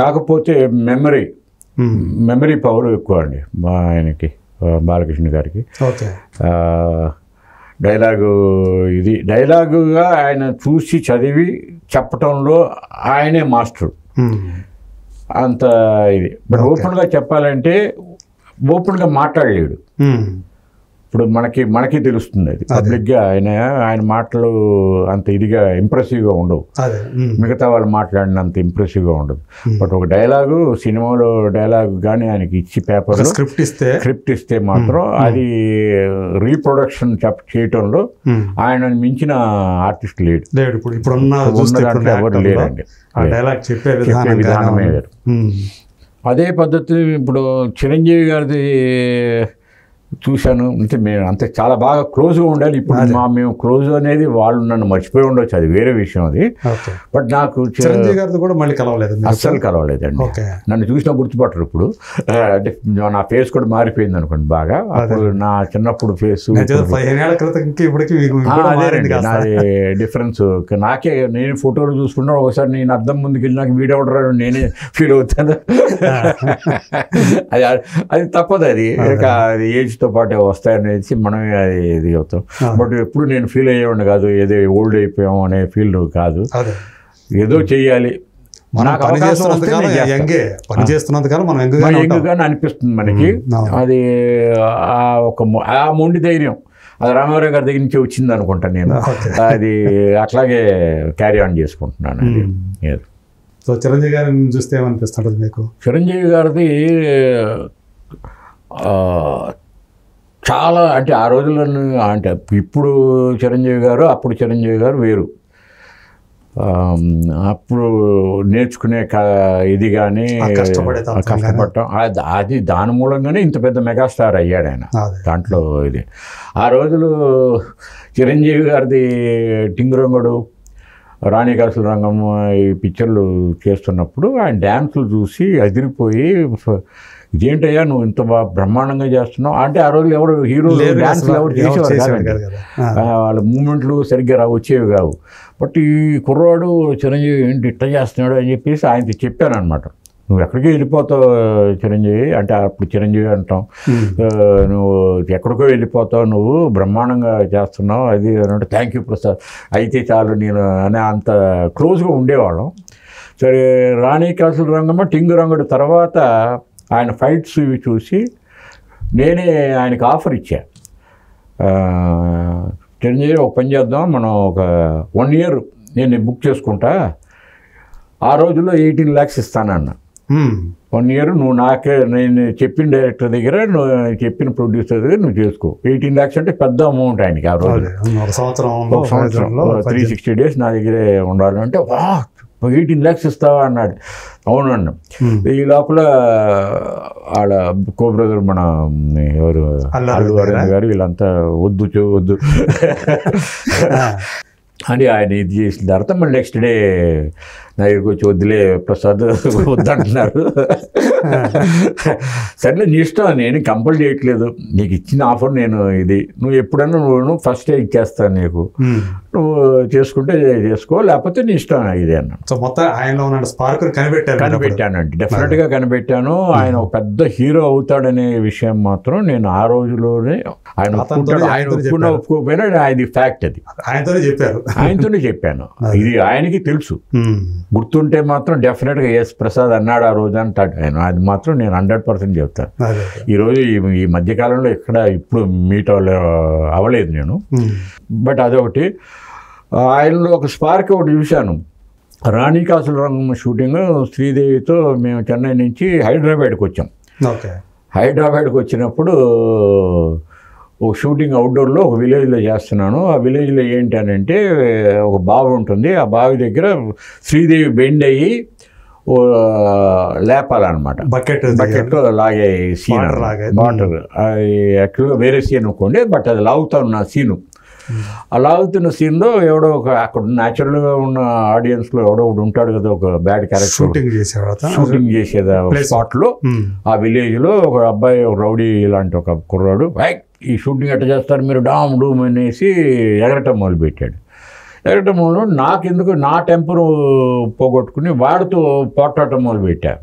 కాకపోతే మెమరీ పవర్ ఎక్కువ అండి ఆయనకి, బాలకృష్ణ గారికి. డైలాగుగా ఆయన చూసి చదివి చెప్పటంలో ఆయనే మాస్టర్. అంత ఇది. బట్ ఓపెన్గా చెప్పాలంటే ఓపెన్గా మాట్లాడలేడు. ఇప్పుడు మనకి తెలుస్తుంది అది పబ్లిక్గా. ఆయన మాటలు అంత ఇదిగా ఇంప్రెసివ్గా ఉండవు, మిగతా వాళ్ళు మాట్లాడినంత ఇంప్రెసివ్గా ఉండదు. బట్ ఒక డైలాగు సినిమాలో డైలాగ్ కానీ ఆయనకి ఇచ్చి పేపర్లో స్క్రిప్ట్ ఇస్తే మాత్రం అది రీప్రొడక్షన్ చేయటంలో ఆయన మించిన ఆర్టిస్ట్ లేడు. ఎవరు లేరండి. చెప్పే విధానమే వేరు. అదే పద్ధతి ఇప్పుడు చిరంజీవి గారిది చూశాను. అంటే మేము అంతే చాలా బాగా క్లోజ్గా ఉండాలి. ఇప్పుడు మేము క్లోజ్ అనేది వాళ్ళు నన్ను మర్చిపోయి ఉండొచ్చు, అది వేరే విషయం అది. బట్ నాకు చిరంజీవి గారితో కూడా మళ్ళీ కలవలేదు, అస్సలు కలవలేదండి. నన్ను చూసినా గుర్తుపట్టరు ఇప్పుడు. అంటే నా ఫేస్ కూడా మారిపోయింది అనుకోండి బాగా. అప్పుడు నా చిన్నప్పుడు ఫేస్ నాది డిఫరెన్స్. నేను ఫోటోలు చూసుకున్నా ఒకసారి నేను అద్దం ముందుకు వెళ్ళి నాకు వీడియో ఆర్డర్ నేనే ఫీల్ అవుతాను. అది తప్పదు, అది ఏజ్ తో పాటు వస్తాయనేసి మనమే అది ఇది అవుతాం. బట్ ఎప్పుడు నేను ఫీల్ అయ్యేవాడిని కాదు, ఏదో ఓల్డ్ అయిపోయాం అనే ఫీల్ కాదు. ఏదో చెయ్యాలి, యంగ్గానే అనిపిస్తుంది మనకి. అది ఆ మొండి ధైర్యం అది రామారావు గారి దగ్గర నుంచి వచ్చింది అనుకుంటాను నేను. అది అట్లాగే క్యారీ ఆన్ చేసుకుంటున్నాను. అది సో చిరంజీవి గారిని చూస్తే ఏమనిపిస్తుంటుంది మీకు? చిరంజీవి గారిది చాలా, అంటే ఆ రోజుల్లో అంటే ఇప్పుడు చిరంజీవి గారు అప్పుడు చిరంజీవి గారు వేరు. అప్పుడు నేర్చుకునే ఇది కానీ కష్టపడటం అది దాని మూలంగానే ఇంత పెద్ద మెగాస్టార్ అయ్యాడు ఆయన దాంట్లో. ఇది ఆ రోజులు చిరంజీవి గారిది టింగురంగుడు, రాణికాసుల రంగం ఈ పిక్చర్లు చేస్తున్నప్పుడు ఆయన డ్యాన్సులు చూసి అదిరిపోయి, ఇదేంటయ్యా నువ్వు ఇంత బాగా బ్రహ్మాండంగా చేస్తున్నావు అంటే, ఆ రోజులు ఎవరు హీరోలు డ్యాన్సులు ఎవరు చేసేవారు కాదు, వాళ్ళ మూమెంట్లు సరిగ్గా వచ్చేవి కావు. బట్ ఈ కుర్రవాడు చిరంజీవి ఏంటి ఇట్లా చేస్తున్నాడు అని చెప్పేసి ఆయనకి చెప్పాను అనమాట. నువ్వు ఎక్కడికి వెళ్ళిపోతావు చిరంజీవి అంటే, అప్పుడు చిరంజీవి అంటాం, నువ్వు ఎక్కడికో వెళ్ళిపోతావు, నువ్వు బ్రహ్మాండంగా చేస్తున్నావు అది అంటే, థ్యాంక్ యూ ప్రసాద్ అయితే చాలు నేను అనే అంత క్లోజ్గా ఉండేవాళ్ళం. సరే రాణికాసుల రంగమ్మ, టింగురంగుడు తర్వాత ఆయన ఫైట్స్ ఇవి చూసి నేనే ఆయనకి ఆఫర్ ఇచ్చా, చిరంజీవి ఒక పని చేద్దాం, మనం ఒక 1 year నేను బుక్ చేసుకుంటా, ఆ రోజుల్లో 18 lakhs ఇస్తానన్న. 1 year నువ్వు నాకే, నేను చెప్పిన డైరెక్టర్ దగ్గర, నువ్వు చెప్పిన ప్రొడ్యూసర్ దగ్గర నువ్వు చేసుకో. 18 lakhs అంటే పెద్ద అమౌంట్ ఆయనకి ఆ రోజు. ఒక సంవత్సరంలో 360 days నా దగ్గరే ఉండాలంటే, వా 18 lakhs ఇస్తావా అన్నాడు. అవునన్నా. ఈ లోపల వాళ్ళ కో బ్రదర్ మన ఎవరు అల్లు అరవింద్ గారు వీళ్ళంతా వద్దు అని ఆయన ఇది చేసిన తర్వాత మళ్ళీ నెక్స్ట్ డే నా దగ్గరికి వచ్చి వద్దులే ప్రసాద్ వద్దంటున్నారు. సర్లే నీ ఇష్టం, నేను కంపల్ చేయట్లేదు, నీకు ఇచ్చిన ఆఫర్ నేను ఇది, నువ్వు ఎప్పుడన్నా నువ్వు ఫస్ట్ ఇచ్చేస్తాను నీకు, నువ్వు చేసుకుంటే చేసుకో, లేకపోతే నీ ఇష్టం ఇది అన్నాను. సో మొత్తం ఆయనలో ఉన్న స్పార్క్ కనిపెట్టానండి, డెఫినెట్గా కనిపెట్టాను. ఆయన ఒక పెద్ద హీరో అవుతాడనే విషయం మాత్రం నేను ఆ రోజులోనే, ఆయన ఒప్పుకోకపోయినా అది ఫ్యాక్ట్, అది ఆయనతోనే చెప్పాను. ఇది ఆయనకి తెలుసు, గుర్తుంటే మాత్రం డెఫినెట్గా ఎస్ ప్రసాద్ అన్నాడు ఆ రోజు అంటాడు ఆయన. అది మాత్రం నేను 100% చెప్తాను. ఈరోజు ఈ మధ్యకాలంలో ఎక్కడ ఇప్పుడు మీట్ అవ్వలేదు నేను, బట్ అదొకటి. ఆయనలో ఒక స్పార్క్ ఒకటి చూశాను. రాణికాసుల రంగం షూటింగ్ శ్రీదేవితో మేము చెన్నై నుంచి హైదరాబాద్కి వచ్చాం. హైదరాబాద్కి వచ్చినప్పుడు ఒక షూటింగ్ అవుట్డోర్లో ఒక విలేజ్లో చేస్తున్నాను. ఆ విలేజ్లో ఏంటి అని అంటే, ఒక బావి ఉంటుంది, ఆ బావి దగ్గర శ్రీదేవి బెండ్ అయ్యి లేపాలన్నమాట, బకెట్లో లాగే సీన్, వాటర్ యాక్చువల్గా వేరే సీన్ అనుకోండి, బట్ అది లాగుతున్న సీను. ఆ లాగుతున్న సీన్లో ఎవడో ఒక అక్కడ న్యాచురల్గా ఉన్న ఆడియన్స్లో ఎవడో ఒకటి ఉంటాడు కదా, ఒక బ్యాడ్ క్యారెక్టర్ షూటింగ్ చేసేది స్పాట్లో. ఆ విలేజ్లో ఒక అబ్బాయి, ఒక రౌడీ లాంటి ఒక కుర్రాడు, ఈ షూటింగ్ ఎట్లా చేస్తారు మీరు డామ్ డూమ్ అనేసి ఎగరటం మొదలుపెట్టాడు. ఎగరటం మొదలు నాకెందుకు నా టెంపర్ పోగొట్టుకుని వాడితో పోట్లాడటం మొదలుపెట్టాను.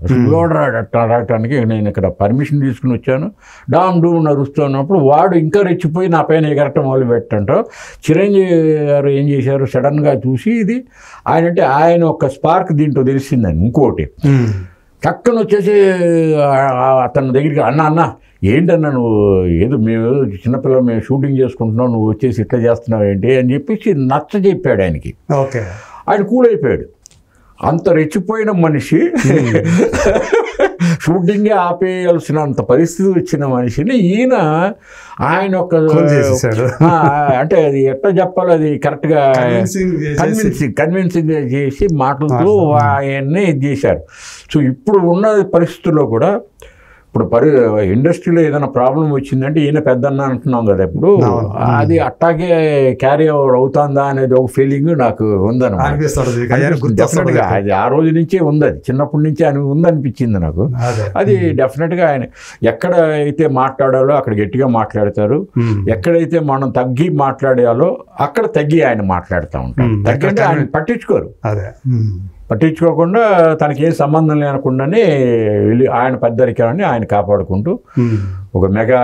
రావటానికి నేను ఇక్కడ పర్మిషన్ తీసుకుని వచ్చాను, డామ్ డూమ్ నరుస్తున్నప్పుడు వాడు ఇంకా రెచ్చిపోయి నా పైన ఎగరటం మొదలుపెట్టంటో, చిరంజీవి గారు ఏం చేశారు, సడన్గా చూసి ఇది ఆయన ఒక స్పార్క్ దీంట్లో తెలిసిందని. ఇంకోటి చక్కన వచ్చేసి అతని దగ్గరికి, అన్న ఏంటన్నా నువ్వు ఏదో మేము చిన్నపిల్లలు మేము షూటింగ్ చేసుకుంటున్నావు, నువ్వు వచ్చేసి ఇట్లా చేస్తున్నావు ఏంటి అని చెప్పేసి నచ్చ చెప్పాడు ఆయనకి. ఆయన కూల్ అయిపోయాడు. అంత రెచ్చిపోయిన మనిషి, షూటింగే ఆపేయాల్సినంత పరిస్థితి వచ్చిన మనిషిని ఆయన ఒక అంటే అది ఎట్లా చెప్పాలి, అది కరెక్ట్గా కన్విన్సింగ్ చేసి మాటలతో ఆయన్ని ఇది చేశారు. సో ఇప్పుడు ఉన్న పరిస్థితుల్లో కూడా, ఇప్పుడు ఇండస్ట్రీలో ఏదైనా ప్రాబ్లం వచ్చిందంటే ఈయన పెద్దన్న అంటున్నాం కదా, ఇప్పుడు అది అట్టాగే క్యారీ ఓవర్ అవుతుందా అనేది ఒక ఫీలింగ్ నాకు ఉందన్నమాట. డెఫినెట్గా అది ఆ రోజు నుంచే ఉంది, అది చిన్నప్పటి నుంచి ఆయన ఉందనిపించింది నాకు. అది డెఫినెట్గా ఆయన ఎక్కడ అయితే మాట్లాడాలో అక్కడ గట్టిగా మాట్లాడతారు, ఎక్కడైతే మనం తగ్గి మాట్లాడాలో అక్కడ తగ్గి ఆయన మాట్లాడుతూ ఉంటారు. తగ్గంటే ఆయన పట్టించుకోకుండా తనకి ఏ సంబంధం లేనకుండానే ఆయన పెద్దరికాన్ని ఆయన కాపాడుకుంటూ ఒక మెగా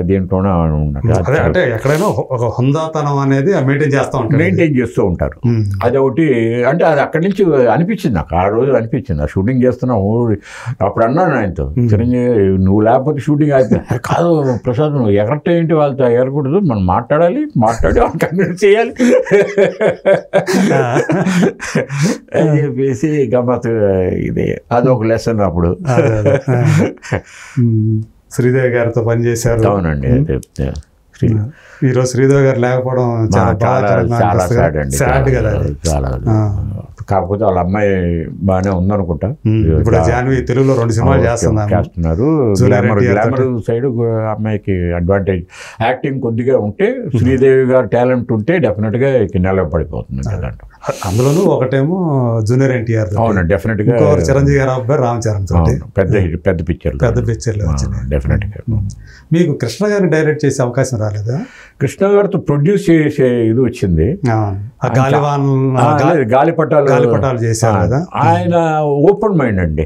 దీంట్లోనే ఉన్నట్టు. అంటే ఎక్కడైనా ఒక హుందాతనం అనేది మెయింటైన్ చేస్తూ ఉంటారు. అదొకటి. అంటే అది అక్కడి నుంచి అనిపించింది నాకు, ఆ రోజు అనిపించింది. ఆ షూటింగ్ చేస్తున్నావు అప్పుడు అన్నాను ఆయనతో, చిరంజీవి నువ్వు లేకపోతే షూటింగ్ అయిపోయింది కాదు ప్రసాద్, నువ్వు ఎగరట్టే ఏంటి, వాళ్ళతో ఎగరకూడదు, మనం మాట్లాడి వాళ్ళు కన్విన్స్ చేయాలి అని చెప్పేసి గమ్మత్. ఇది అదొక లెసన్. అప్పుడు శ్రీదేవి గారితో పనిచేశారు. అవునండి, ఈరోజు శ్రీదేవి గారు లేకపోవడం చాలా చాలా సాడ్ అండి, సాడ్ కదా అది. చాలా. కాకపోతే వాళ్ళ అమ్మాయి బాగానే ఉందనుకుంటా. ఇప్పుడు జాన్వి తెలుగులో 2 సినిమాలు చేస్తున్నారు. గ్లామర్ సైడ్ అమ్మాయికి అడ్వాంటేజ్. యాక్టింగ్ కొద్దిగా ఉంటే, శ్రీదేవి గారు టాలెంట్ ఉంటే డెఫినెట్ గా నిలబడిపోతుంది కదంట. అందులోనూ ఒకటేమో జూనియర్ ఎన్టీఆర్. అవును, డెఫినెట్ గా. చిరంజీవి గారు అబ్బాయి రామ్ చరణ్ తోటి పెద్ద పిక్చర్లు డెఫినెట్ గా. మీకు కృష్ణ గారిని డైరెక్ట్ చేసే అవకాశం రాలేదా? కృష్ణ గారితో ప్రొడ్యూస్ చేసే ఇది వచ్చింది. గాలిపటాలు చేశారు కదా. ఆయన ఓపెన్ మైండ్ అండి.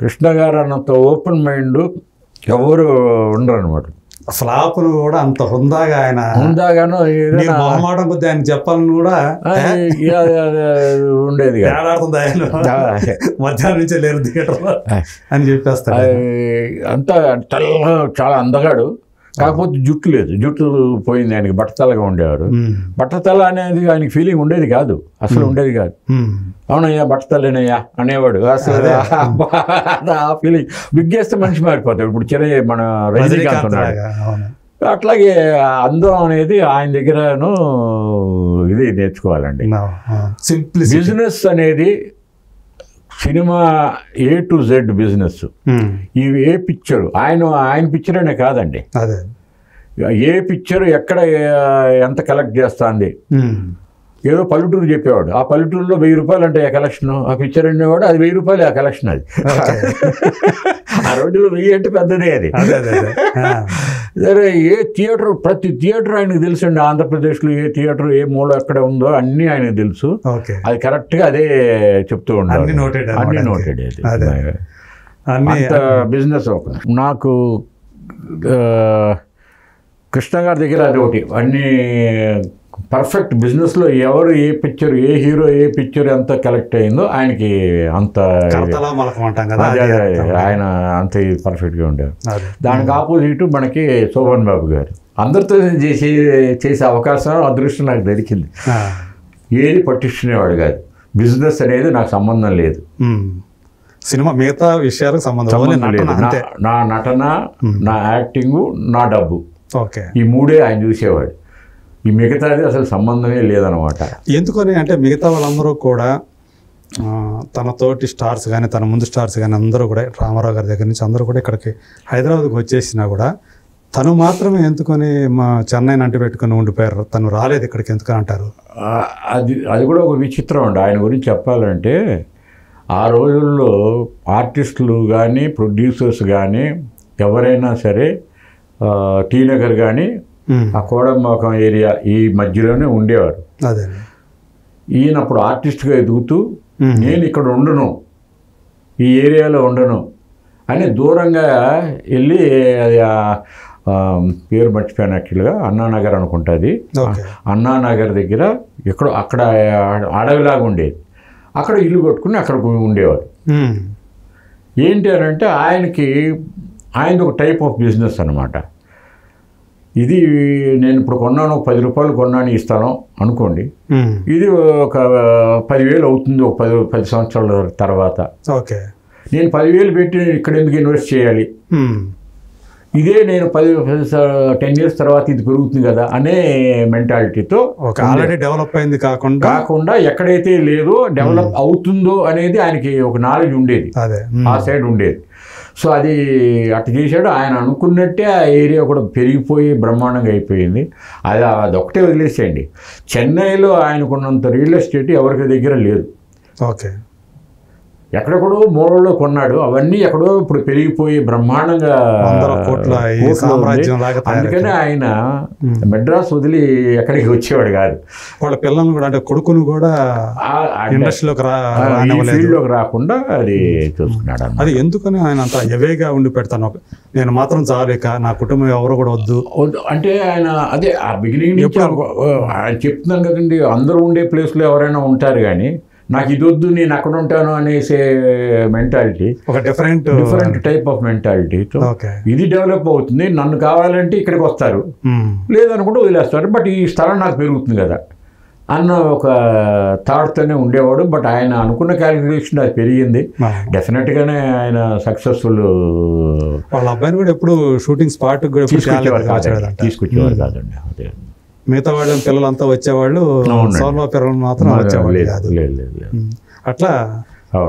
కృష్ణ గారు అన్నంత ఓపెన్ మైండ్ ఎవరు ఉండరు అనమాట. ఫ్లాపులు కూడా అంత హుందాగా ఆయన హుందాగాను మొహమాటం కొద్ది ఆయన చెప్పాలని కూడా ఉండేది. మధ్యాహ్నం నుంచే లేరు థియేటర్ అని చెప్పేస్తాడు. అంతా చాలా అందగాడు. కాకపోతే జుట్టు లేదు, జుట్టు పోయింది ఆయనకి. బట్టతలగా ఉండేవారు. బట్టతల అనేది ఆయనకి ఫీలింగ్ ఉండేది కాదు, అసలు ఉండేది కాదు. అవునయ్యా బట్టతలేనయ్యా అనేవాడు. అసలు ఆ ఫీలింగ్ బిగ్గేస్తే మనిషి మారిపోతాడు. ఇప్పుడు మన రజనీకాంత్ ఉన్నాడు. అట్లాగే అందం అనేది ఆయన దగ్గరను ఇది నేర్చుకోవాలండి. బిజినెస్ అనేది cinema A to Z business. ఇవి ఏ పిక్చర్ ఆయన పిక్చర్ అనే కాదండి, ఏ పిక్చర్ ఎక్కడ ఎంత కలెక్ట్ చేస్తుంది. ఏదో పల్లెటూరు చెప్పేవాడు, ఆ పల్లెటూరులో 1000 రూపాయలు అంటే ఆ కలెక్షన్. ఆ పిక్చర్ అనేవాడు, అది 1000 రూపాయలు ఆ కలెక్షన్. అది ఆ రోజుల్లో 1000 అంటే పెద్దదే అది. సరే, ఏ థియేటర్, ప్రతి థియేటర్ ఆయనకు తెలుసు అండి. ఆంధ్రప్రదేశ్లో ఏ థియేటర్ ఏ మూల ఎక్కడ ఉందో అన్నీ ఆయనకు తెలుసు. అది కరెక్ట్గా అదే చెప్తూ ఉంటారు. అన్ని నోటెడ్ అంత బిజినెస్. నాకు కృష్ణ గారి దగ్గర అది ఒకటి, అన్ని పర్ఫెక్ట్ బిజినెస్లో ఎవరు ఏ పిక్చర్, ఏ హీరో ఏ పిక్చర్ ఎంత కలెక్ట్ అయిందో ఆయనకి అంత ఆయన అంత పర్ఫెక్ట్గా ఉండేవారు. దానికి ఆపోజిట్ మనకి శోభన్ బాబు గారు. అందరితో చేసే అవకాశం, అదృష్టం నాకు దొరికింది. ఏది పట్టించుకునేవాడు కాదు. బిజినెస్ అనేది నాకు సంబంధం లేదు, సినిమా మిగతా విషయాలకు సంబంధం లేదు. నా నటన, నా యాక్టింగు, నా డబ్బు, ఈ మూడే ఆయన చూసేవాడు. ఈ మిగతాది అసలు సంబంధమే లేదనమాట. ఎందుకని అంటే మిగతా వాళ్ళందరూ కూడా తన తోటి స్టార్స్ కానీ, తన ముందు స్టార్స్ కానీ అందరూ కూడా రామారావు గారి దగ్గర నుంచి అందరూ కూడా ఇక్కడికి హైదరాబాద్కి వచ్చేసినా కూడా తను మాత్రమే ఎందుకని మా చెన్నైని అంటి పెట్టుకుని ఉండిపోయారు, తను రాలేదు ఇక్కడికి ఎందుకని అంటారు? అది కూడా ఒక విచిత్రం అండి. ఆయన గురించి చెప్పాలంటే, ఆ రోజుల్లో ఆర్టిస్టులు కానీ, ప్రొడ్యూసర్స్ కానీ, ఎవరైనా సరే టీ నగర్ కానీ, ఆ కోడంబాకం ఏరియా ఈ మధ్యలోనే ఉండేవారు. ఈయన అప్పుడు ఆర్టిస్ట్గా ఎదుగుతూ, నేను ఇక్కడ ఉండను, ఈ ఏరియాలో ఉండను అని దూరంగా వెళ్ళి, అది పేరు మర్చిపోయాను యాక్చువల్గా, అన్నానగర్ అనుకుంటుంది. అన్నానగర్ దగ్గర ఎక్కడో అక్కడ అడవిలాగా ఉండేది. అక్కడ ఇల్లు కొట్టుకుని అక్కడ ఉండేవారు. ఏంటి అని అంటే, ఆయనది ఒక టైప్ ఆఫ్ బిజినెస్ అనమాట. ఇది నేను ఇప్పుడు కొన్నాను, 10 రూపాయలు కొన్నాను ఈ స్థలం అనుకోండి, ఇది ఒక 10,000 అవుతుంది ఒక 10 సంవత్సరాల తర్వాత. నేను 10,000 పెట్టి ఇక్కడ ఎందుకు ఇన్వెస్ట్ చేయాలి? ఇదే నేను 10 years తర్వాత ఇది పెరుగుతుంది కదా అనే మెంటాలిటీతో ఆల్రెడీ డెవలప్ అయింది కాకుండా ఎక్కడైతే లేదో డెవలప్ అవుతుందో అనేది ఆయనకి ఒక నాలెడ్జ్ ఉండేది, ఆ సైడ్ ఉండేది. సో అది అటు చేశాడు. ఆయన అనుకున్నట్టే ఆ ఏరియా కూడా పెరిగిపోయి బ్రహ్మాండంగా అయిపోయింది. అదొకటే వదిలేసేయండి, చెన్నైలో ఆయనకున్నంత రియల్ ఎస్టేట్ ఎవరికి దగ్గర లేదు. ఎక్కడెక్కడో మూలలో కొన్నాడు, అవన్నీ ఎక్కడో ఇప్పుడు పెరిగిపోయి బ్రహ్మాండంగా. అందుకని ఆయన మెడ్రాస్ వదిలి ఎక్కడికి వచ్చేవాడు కాదు. వాళ్ళ పిల్లలు కూడా, అంటే కొడుకును కూడా ఫీల్డ్లోకి రాకుండా అది చూసుకున్నాడు. అది ఎందుకని ఆయన అంత ఎవేగా ఉండి పెడతాను, నేను మాత్రం చాలేక నా కుటుంబం ఎవరు కూడా వద్దు అంటే ఆయన అదే ఆ బిగినింగ్ నుంచి ఆయన చెప్తున్నాను కదండి. అందరూ ఉండే ప్లేస్లో ఎవరైనా ఉంటారు కానీ నాకు ఇది వద్దు, నేను అక్కడ ఉంటాను అనేసే మెంటాలిటీ, ఒక డిఫరెంట్ టైప్ ఆఫ్ మెంటాలిటీ. ఇది డెవలప్ అవుతుంది, నన్ను కావాలంటే ఇక్కడికి వస్తారు, లేదనుకుంటే వదిలేస్తారు. బట్ ఈ స్థలం నాకు పెరుగుతుంది కదా, అన్న ఒక థాట్తోనే ఉండేవాడు. బట్ ఆయన అనుకున్న క్యాలిక్యులేషన్ అది పెరిగింది. డెఫినెట్గానే ఆయన సక్సెస్ఫుల్. వాళ్ళ అబ్బాయిని కూడా ఎప్పుడు షూటింగ్ స్పాట్ తీసుకొచ్చేవారు కాదండి. అదే మిగతా వాళ్ళ పిల్లలంతా వచ్చేవాళ్ళు, సోల్మా పిల్లలు మాత్రం వచ్చేవాళ్ళు కాదు. అట్లా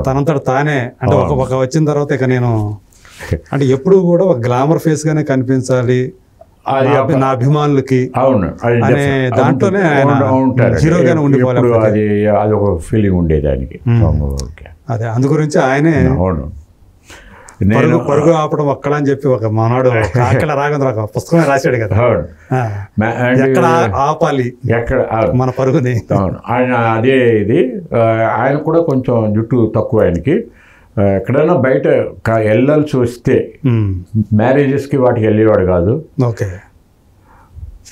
తనంతట తానే అంటే ఒక వచ్చిన తర్వాత ఇక నేను అంటే ఎప్పుడు కూడా ఒక గ్లామర్ ఫేస్ గానే కనిపించాలి నా అభిమానులకి అనే దాంట్లోనే హీరోగానే ఉండిపోవాలి. అది ఒక ఫీలింగ్ ఉండేది ఆయనకి. అదే అందు గురించి ఆయనే పరుగు ఆపడం ఒక్కడ అని చెప్పి ఒక మనవాడు అక్కడ రాగంద్ర ఒక పుస్తకమే రాశాడు కదా, ఎక్కడ ఆపాలి ఎక్కడ మన పరుగుని. ఆయన అదే ఇది ఆయన కూడా కొంచెం జుట్టు తక్కువ ఆయనకి. ఎక్కడైనా బయట వెళ్ళాల్సి వస్తే మ్యారేజెస్కి వాటికి వెళ్ళేవాడు కాదు. ఓకే.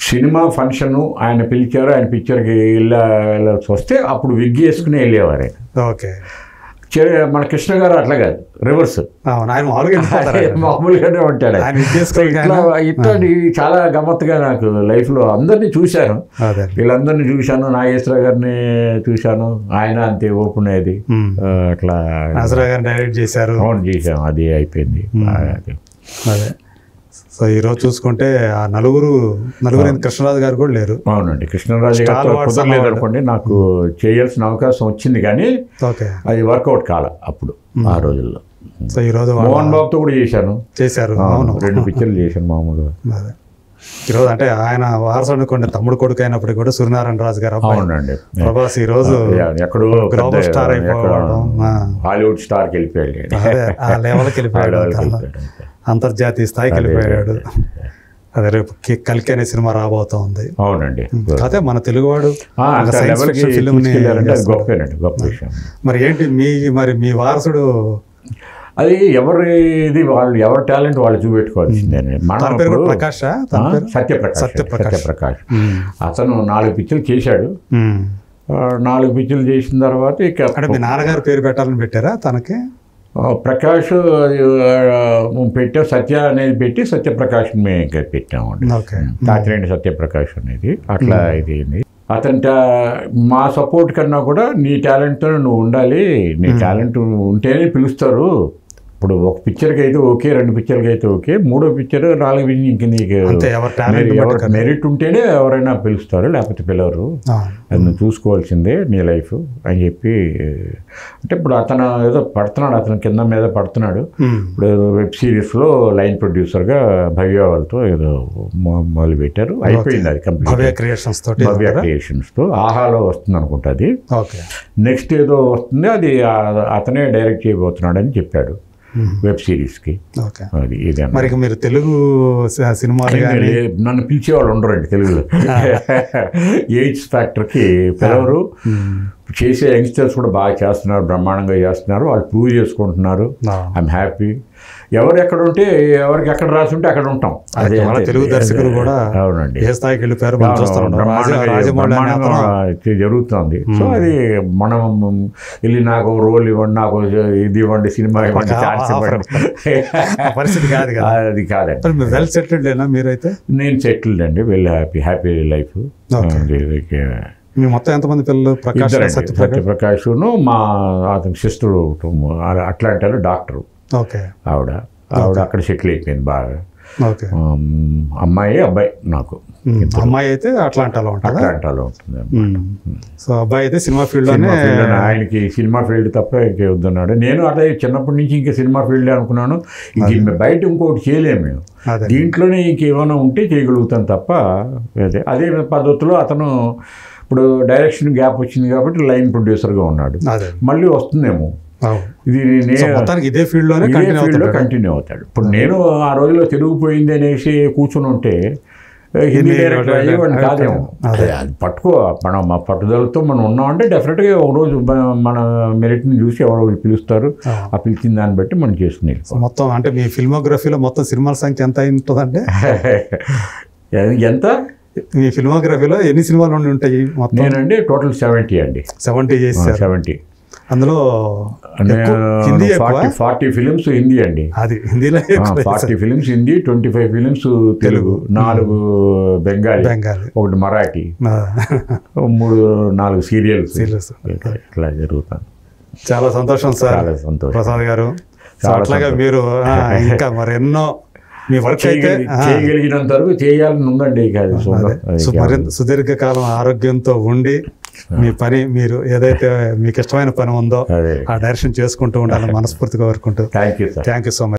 సినిమా ఫంక్షన్ ఆయన పిలిచారు, ఆయన పిక్చర్కి వెళ్ళాల్సి వస్తే అప్పుడు విగ్ వేసుకుని వెళ్ళేవారు ఆయన. ఓకే. మన కృష్ణ గారు అట్లా కాదు, రివర్స్. మామూలుగానే ఉంటాడు. ఇట్లాంటి చాలా గమ్మత్తుగా నాకు లైఫ్లో అందరినీ చూశాను. వీళ్ళందరినీ చూశాను, నాగేశ్వర గారిని చూశాను. ఆయన అంతే ఓపెన్ అయ్యేది. అట్లా డైరెక్ట్ చేశారు. అవును చేశాము, అది అయిపోయింది. అదే. సో ఈరోజు చూసుకుంటే ఆ నలుగురు కృష్ణరాజు గారు కూడా లేరు. అవునండి, కృష్ణరాజు గారు కుదరలేదు అనుకోండి. నాకు చేయాల్సిన అవకాశం వచ్చింది కానీ అది వర్కౌట్ కాల అప్పుడు ఆ రోజుల్లో. సో ఈరోజు మోహన్ బాబుతో కూడా చేశారు. అవును, 2 పిక్చర్లు చేశాను మామూలుగా. ఈరోజు అంటే ఆయన వారసుడు అనుకోండి, తమ్ముడు కొడుకు అయినప్పటికీ కూడా సూర్యనారాయణ రాజు గారు అవునండి ప్రభాస్ ఈ రోజు ఎక్కడో గ్లోబల్ స్టార్ అయిపోవడం, హాలీవుడ్ స్టార్కి వెళ్ళిపోయాడు, ఆ లెవెల్కి వెళ్ళిపోయాడు, అంతర్జాతీయ స్థాయికి వెళ్ళిపోయాడు. అదే రేపు కల్కి అనే సినిమా రాబోతోంది. అవునండి. అదే మన తెలుగువాడు మరి ఏంటి మీ వారసుడు అది ఎవరి టాలెంట్ వాళ్ళు చూపెట్టుకోవాల్సిందే. ప్రకాష్ సత్యప్రకాష్ అతను 4 పిక్చర్లు చేశాడు. 4 పిక్చర్లు చేసిన తర్వాత ఇక మీ నాన్నగారు పేరు పెట్టాలని పెట్టారా తనకి? ప్రకాష్ పెట్టాం, సత్య అనేది పెట్టి సత్యప్రకాష్ మేము పెట్టాము. తాతిరేని సత్యప్రకాష్ అనేది అట్లా ఇది. అతని మా సపోర్ట్ కన్నా కూడా నీ టాలెంట్తో నువ్వు ఉండాలి, నీ టాలెంట్ ఉంటేనే పిలుస్తారు. ఇప్పుడు ఒక పిక్చర్కి అయితే ఓకే, 2 పిక్చర్కి అయితే ఓకే, 3వ పిక్చర్ 4 ఇంక నీకు మెరిట్ ఉంటేనే ఎవరైనా పిలుస్తారు, లేకపోతే పిలవరు. అది నువ్వు చూసుకోవాల్సిందే నీ లైఫ్ అని చెప్పి. అంటే ఇప్పుడు అతను ఏదో పడుతున్నాడు, అతను కింద మీద పడుతున్నాడు. ఇప్పుడు వెబ్ సిరీస్లో లైన్ ప్రొడ్యూసర్గా భవ్య వాళ్ళతో ఏదో మొదలు పెట్టారు. అయిపోయింది అది కంప్లీట్. భవ్య క్రియేషన్స్తో ఆహాలో వస్తుంది అనుకుంటా అది. నెక్స్ట్ ఏదో వస్తుంది, అది అతనే డైరెక్ట్ చేయబోతున్నాడు అని చెప్పాడు వెబ్ సిరీస్కి. అది మరి మీరు తెలుగు సినిమాలు నన్ను పిలిచేవాళ్ళు ఉండరండి తెలుగులో. ఎయిడ్స్ ఫ్యాక్టర్కి పిలవరు. చేసే యంగ్స్టర్స్ కూడా బాగా చేస్తున్నారు, బ్రహ్మాండంగా చేస్తున్నారు, వాళ్ళు ప్రూవ్ చేసుకుంటున్నారు. I'm happy. ఎవరు ఎక్కడ ఉంటే ఎవరికి ఎక్కడ రాసి ఉంటే అక్కడ ఉంటాం. అదే తెలుగు దర్శకులు కూడా అవునండి ఏ స్థాయికి వెళ్ళిపోయారు జరుగుతుంది. సో అది మనం వెళ్ళి నాకు రోల్ ఇవ్వండి, నాకు ఇది ఇవ్వండి, సినిమా ఇవ్వండి, ఛాన్స్ ఇవ్వండి పరిస్థితి కాదు కదా. అది కాదండి. వెల్ సెటిల్డ్ అయినా మీరైతే? నేను సెటిల్డ్ అండి, వెల్ హ్యాపీ లైఫ్. మీ మొత్తం ఎంతమంది పిల్లలు? సత్యప్రకాష్ను మా అతని సిస్టర్ అట్లాంటాలో డాక్టరు. ఆవిడ అక్కడ సెటిల్ అయిపోయింది బాగా. అమ్మాయి అబ్బాయి. నాకు అమ్మాయి అయితే అట్లాంటాలో ఉంటుంది. సో అబ్బాయి అయితే సినిమా ఫీల్డ్ ఆయనకి సినిమా ఫీల్డ్ తప్ప ఇంకే వద్దన్నాడు. నేను అదే చిన్నప్పటి నుంచి ఇంకా సినిమా ఫీల్డే అనుకున్నాను. ఇంక బయట ఇంకోటి చేయలేము మేము, దీంట్లోనే ఇంకేమైనా ఉంటే చేయగలుగుతాను తప్ప. అదే పద్ధతిలో అతను ఇప్పుడు డైరెక్షన్ గ్యాప్ వచ్చింది కాబట్టి లైన్ ప్రొడ్యూసర్గా ఉన్నాడు. మళ్ళీ వస్తుందేమో ఇది ఇదే ఫీల్డ్లోనే కంటిన్యూ అవుతాడు. ఇప్పుడు నేను ఆ రోజులో తెలుగు పోయింది అనేసి కూర్చుని ఉంటే హిందీ డైరెక్టర్ అయ్యేవాడిని కాదేమో. అది పట్టుకో, మనం మా పట్టుదలతో మనం ఉన్నామంటే డెఫినెట్గా ఒకరోజు మన మెరిట్ని చూసి ఎవరో పిలుస్తారు, ఆ పిలిచిన దాన్ని బట్టి మనం చేసుకుని. మొత్తం అంటే మీ ఫిల్మోగ్రఫీలో మొత్తం సినిమాల సంఖ్య ఎంత అయి ఉంటుందంటే? ఎంత మీ ఫిల్మోగ్రఫీలో ఎన్ని సినిమాలు ఉంటాయి? నేనండి టోటల్ 70 అండి. 70 చేసి 70 అందులో ఎక్కువ హిందీ ఎక్కువ 40 ఫిలిమ్స్ హిందీ అండి. అది హిందీలో 40 films Hindi, 25 films Telugu, 4 Bengali, 1 Marathi, 3-4 serials ఇట్లా జరుగుతాను. చాలా సంతోషం సార్. చాలా సంతోషం ప్రసాద్ గారు. అట్లాగా మీరు ఇంకా మరి ఎన్నో మీ వర్క్ అయితే చేయగలిగినంత వరకు చేయాలని ఉందండి. మరింత సుదీర్ఘకాలం ఆరోగ్యంతో ఉండి మీ పని మీరు ఏదైతే మీకు ఇష్టమైన పని ఉందో ఆ డైరెక్షన్ చేసుకుంటూ ఉండాలని మనస్ఫూర్తిగా కోరుకుంటూ థ్యాంక్ యూ సో మచ్.